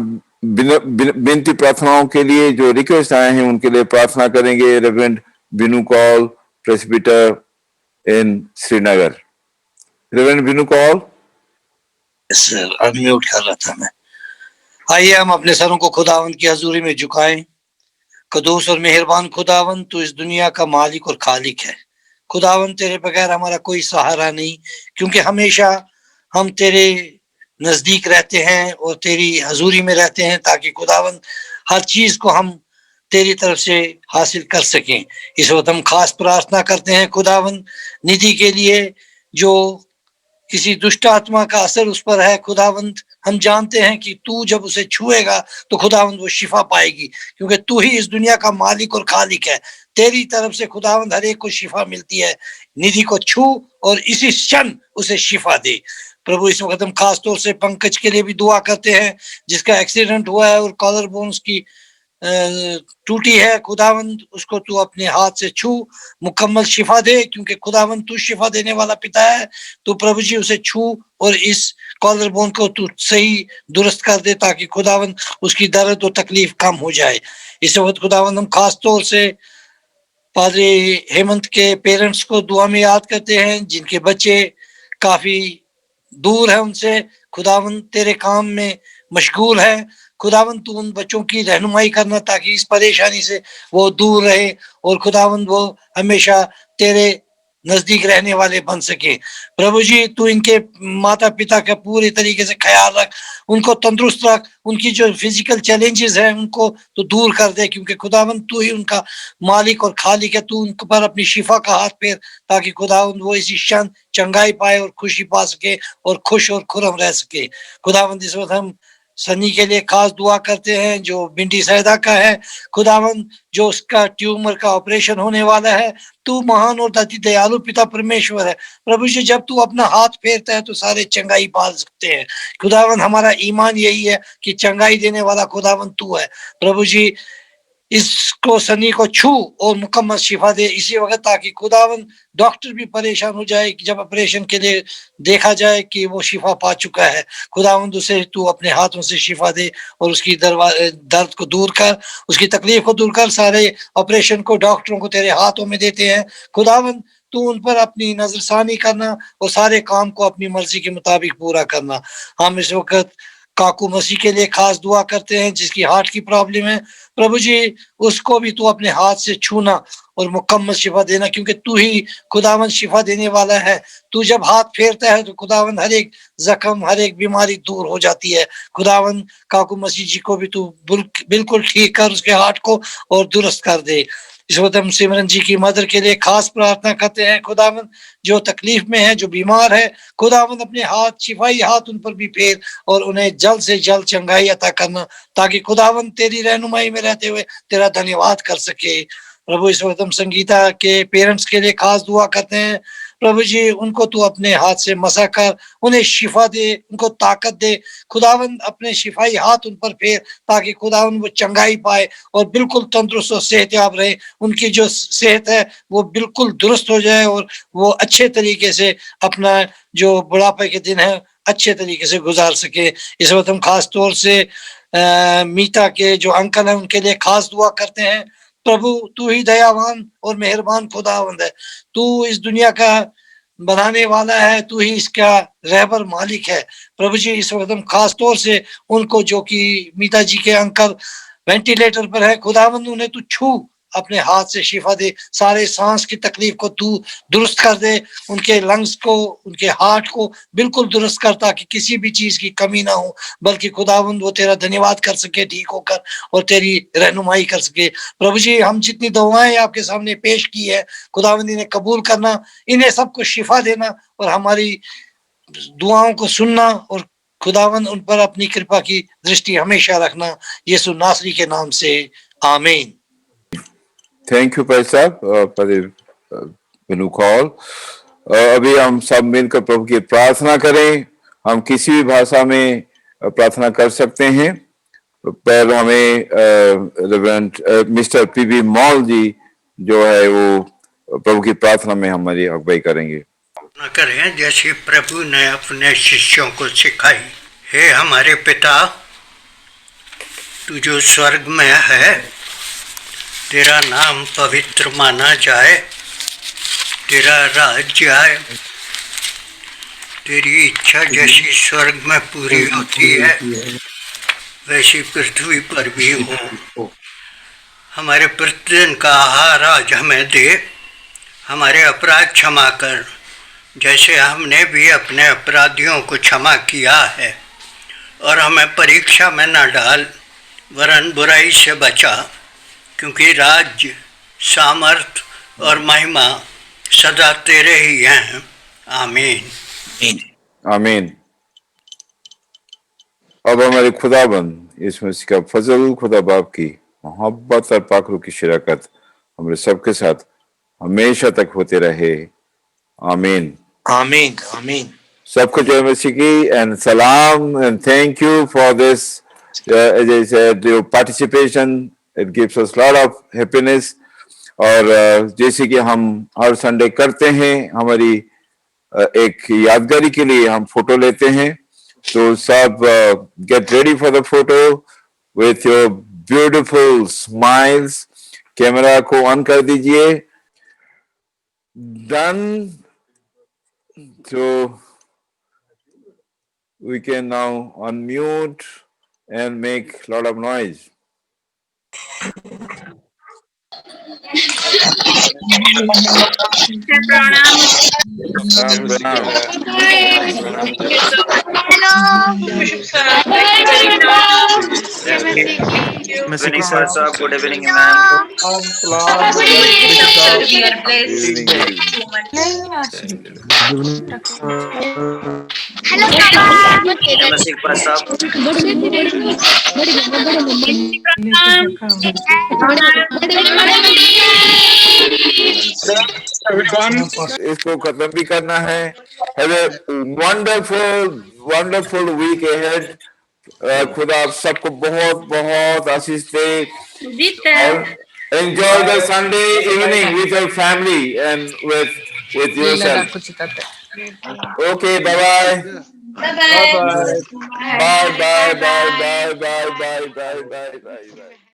विनती प्रार्थनाओं के लिए जो रिक्वेस्ट आए हैं उनके लिए प्रार्थना करेंगे। Reverend Binu Kaul, presbyter in Srinagar. Reverend Binu Kaul. Sir unmute कर रहा था मैं। आइए हम अपने सरों को खुदावंद की हजूरी में झुकाएं। कदूस और मेहरबान खुदावंद, तू इस दुनिया का मालिक और खालिक है। खुदावंद, तेरे बगैर हमारा कोई सहारा नहीं, क्योंकि हमेशा हम तेरे नजदीक रहते हैं और तेरी हजूरी में रहते हैं, ताकि खुदावंद हर चीज को हम तेरी तरफ से हासिल कर सकें। इस वक्त हम खास प्रार्थना करते हैं खुदावंद निधि के लिए, जो किसी दुष्ट आत्मा का असर उस पर है। खुदावंद, हम जानते हैं कि तू जब उसे छुएगा तो खुदावंद वो शिफा पाएगी, क्योंकि तू ही इस दुनिया का मालिक और खालिक है। तेरी तरफ से खुदावंद हर एक को शिफा मिलती है। निधि को छू और इसी क्षण उसे शिफा दे। प्रभु, इस वक्त हम खास तौर से पंकज के लिए भी दुआ करते हैं, जिसका एक्सीडेंट हुआ है और कॉलर बोन्स की टूटी है। खुदावंद, उसको तू अपने हाथ से छू, मुकम्मल शिफा दे, क्योंकि खुदावंद तू शिफा देने वाला पिता है। तो प्रभु जी उसे छू और इस कॉलर बोन को तू सही दुरुस्त कर दे, ताकि खुदावंद उसकी दर्द और तकलीफ कम हो जाए। इस वक्त खुदावंद हम खास तौर से पादरी हेमंत के पेरेंट्स को दुआ में याद करते हैं, जिनके बच्चे काफी दूर है उनसे। खुदावंद तेरे काम में मशगूल है। खुदावंद तू उन बच्चों की रहनुमाई करना, ताकि इस परेशानी से वो दूर रहे और खुदावंद वो हमेशा तेरे नजदीक रहने वाले बन सके। प्रभु जी तू इनके माता पिता का पूरी तरीके से ख्याल रख, उनको तंदुरुस्त रख, उनकी जो फिजिकल चैलेंजेस हैं उनको तो दूर कर दे, क्योंकि खुदावंद तू ही उनका मालिक और खालिक है। तू उन पर अपनी शिफा का हाथ फेर, ताकि खुदावंद वो इसी क्षण चंगाई पाए और खुशी पा सके और खुश और खुरम रह सके। खुदावंद इस वक्त हम सनी के लिए खास दुआ करते हैं जो बिंटी सैदा का है। खुदावंद जो उसका ट्यूमर का ऑपरेशन होने वाला है, तू महान और अति दयालु पिता परमेश्वर है। प्रभु जी जब तू अपना हाथ फेरता है तो सारे चंगाई पाल सकते हैं। खुदावंद हमारा ईमान यही है कि चंगाई देने वाला खुदावंद तू है। प्रभु जी इसको सनी को छू और मुकम्मल शिफा दे इसी वक्त, ताकि खुदावंद डॉक्टर भी परेशान हो जाए कि जब ऑपरेशन के लिए देखा जाए कि वो शिफा पा चुका है। खुदावंद उसे तू अपने हाथों से शिफा दे और उसकी दर्द को दूर कर, उसकी तकलीफ को दूर कर। सारे ऑपरेशन को डॉक्टरों को तेरे हाथों में देते हैं। खुदावंद तू उन पर अपनी नजरसानी करना और सारे काम को अपनी मर्जी के मुताबिक पूरा करना। हम इस वक्त काकू मसीह के लिए खास दुआ करते हैं जिसकी हार्ट की प्रॉब्लम है। प्रभु जी उसको भी तू अपने हाथ से छूना और मुकम्मल शिफा देना, क्योंकि तू ही खुदावंद शिफा देने वाला है। तू जब हाथ फेरता है तो खुदावंद हर एक जख्म, हर एक बीमारी दूर हो जाती है। खुदावंद काकू मसीह जी को भी तू बिल्कुल ठीक कर, उसके हार्ट को और दुरुस्त कर दे। इस वक्त हम सिमरन जी की मदर के लिए खास प्रार्थना करते हैं। खुदावंद जो तकलीफ में है, जो बीमार है, खुदावंद अपने हाथ, शिफाई हाथ उन पर भी फेर और उन्हें जल्द से जल्द चंगाई अता करना, ताकि खुदावंद तेरी रहनुमाई में रहते हुए तेरा धन्यवाद कर सके। प्रभु इस वक्त हम संगीता के पेरेंट्स के लिए खास दुआ करते हैं। प्रभु जी उनको तू अपने हाथ से मसा कर, उन्हें शिफा दे, उनको ताकत दे। खुदावंद अपने शिफाई हाथ उन पर फेर, ताकि खुदावंद वो चंगाई पाए और बिल्कुल तंदुरुस्त और सेहतयाब रहे। उनकी जो सेहत है वो बिल्कुल दुरुस्त हो जाए और वो अच्छे तरीके से अपना जो बुढ़ापे के दिन है अच्छे तरीके से गुजार सके। इस वक्त हम खास तौर से मीता के जो अंकल हैं उनके लिए खास दुआ करते हैं। प्रभु तू ही दयावान और मेहरबान खुदावंद है। तू इस दुनिया का बनाने वाला है, तू ही इसका रहबर मालिक है। प्रभु जी इस वक्त हम खास तौर से उनको, जो कि मीता जी के अंकल वेंटिलेटर पर है, खुदावंद उन्हें तू छू अपने हाथ से शिफा दे, सारे सांस की तकलीफ को तू दुरुस्त कर दे, उनके लंग्स को, उनके हार्ट को बिल्कुल दुरुस्त कर, ताकि किसी भी चीज की कमी ना हो, बल्कि खुदावंद वो तेरा धन्यवाद कर सके ठीक होकर और तेरी रहनुमाई कर सके। प्रभु जी हम जितनी दुआएं आपके सामने पेश की है, खुदावंद इन्हें कबूल करना, इन्हें सबको शिफा देना और हमारी दुआओं को सुनना, और खुदावंद उन पर अपनी कृपा की दृष्टि हमेशा रखना। यीशु नासरी के नाम से आमीन। थैंक यू भाई साहब फॉर द कॉल। अभी हम सब मिलकर प्रभु की प्रार्थना करें। हम किसी भी भाषा में प्रार्थना कर सकते हैं, पर हमें रेवरेंड मिस्टर पीबी मॉल जी जो है वो प्रभु की प्रार्थना में हमारी अगुवाई करेंगे। प्रार्थना करें जैसे प्रभु ने अपने शिष्यों को सिखाई। हे हमारे पिता, तू जो स्वर्ग में है, तेरा नाम पवित्र माना जाए, तेरा राज्य आए, तेरी इच्छा जैसी स्वर्ग में पूरी होती है वैसी पृथ्वी पर भी हो। हमारे प्रतिदिन का आहार आज हमें दे, हमारे अपराध क्षमा कर जैसे हमने भी अपने अपराधियों को क्षमा किया है, और हमें परीक्षा में न डाल वरन बुराई से बचा, क्योंकि राज्य, सामर्थ और महिमा सदा तेरे ही हैं। आमीन आमीन। अब हमारे खुदाबंद इस मसीह का फजल, खुदा बाप की मोहब्बत और पाक रूह की शराकत हमारे सबके साथ हमेशा तक होते रहे। आमीन आमीन आमीन। सबको जय मसीह की एंड सलाम and thank you for this as I said your participation, it gives us lot of happiness। और जैसे कि हम हर संडे करते हैं, हमारी एक यादगारी के लिए हम फोटो लेते हैं, तो सब get ready for the photo with your beautiful smiles. Camera को ऑन कर दीजिए। Done. So we can now unmute and make a lot of noise. प्रणाम Ram Ram. Good evening ma'am evening evening. इसको खत्म भी करना है। Have a wonderful wonderful week ahead. खुदा आप सबको बहुत बहुत आशीष दे और enjoy the Sunday evening with your family and with yourself. Okay, bye bye. Bye bye bye bye bye bye bye bye bye bye bye.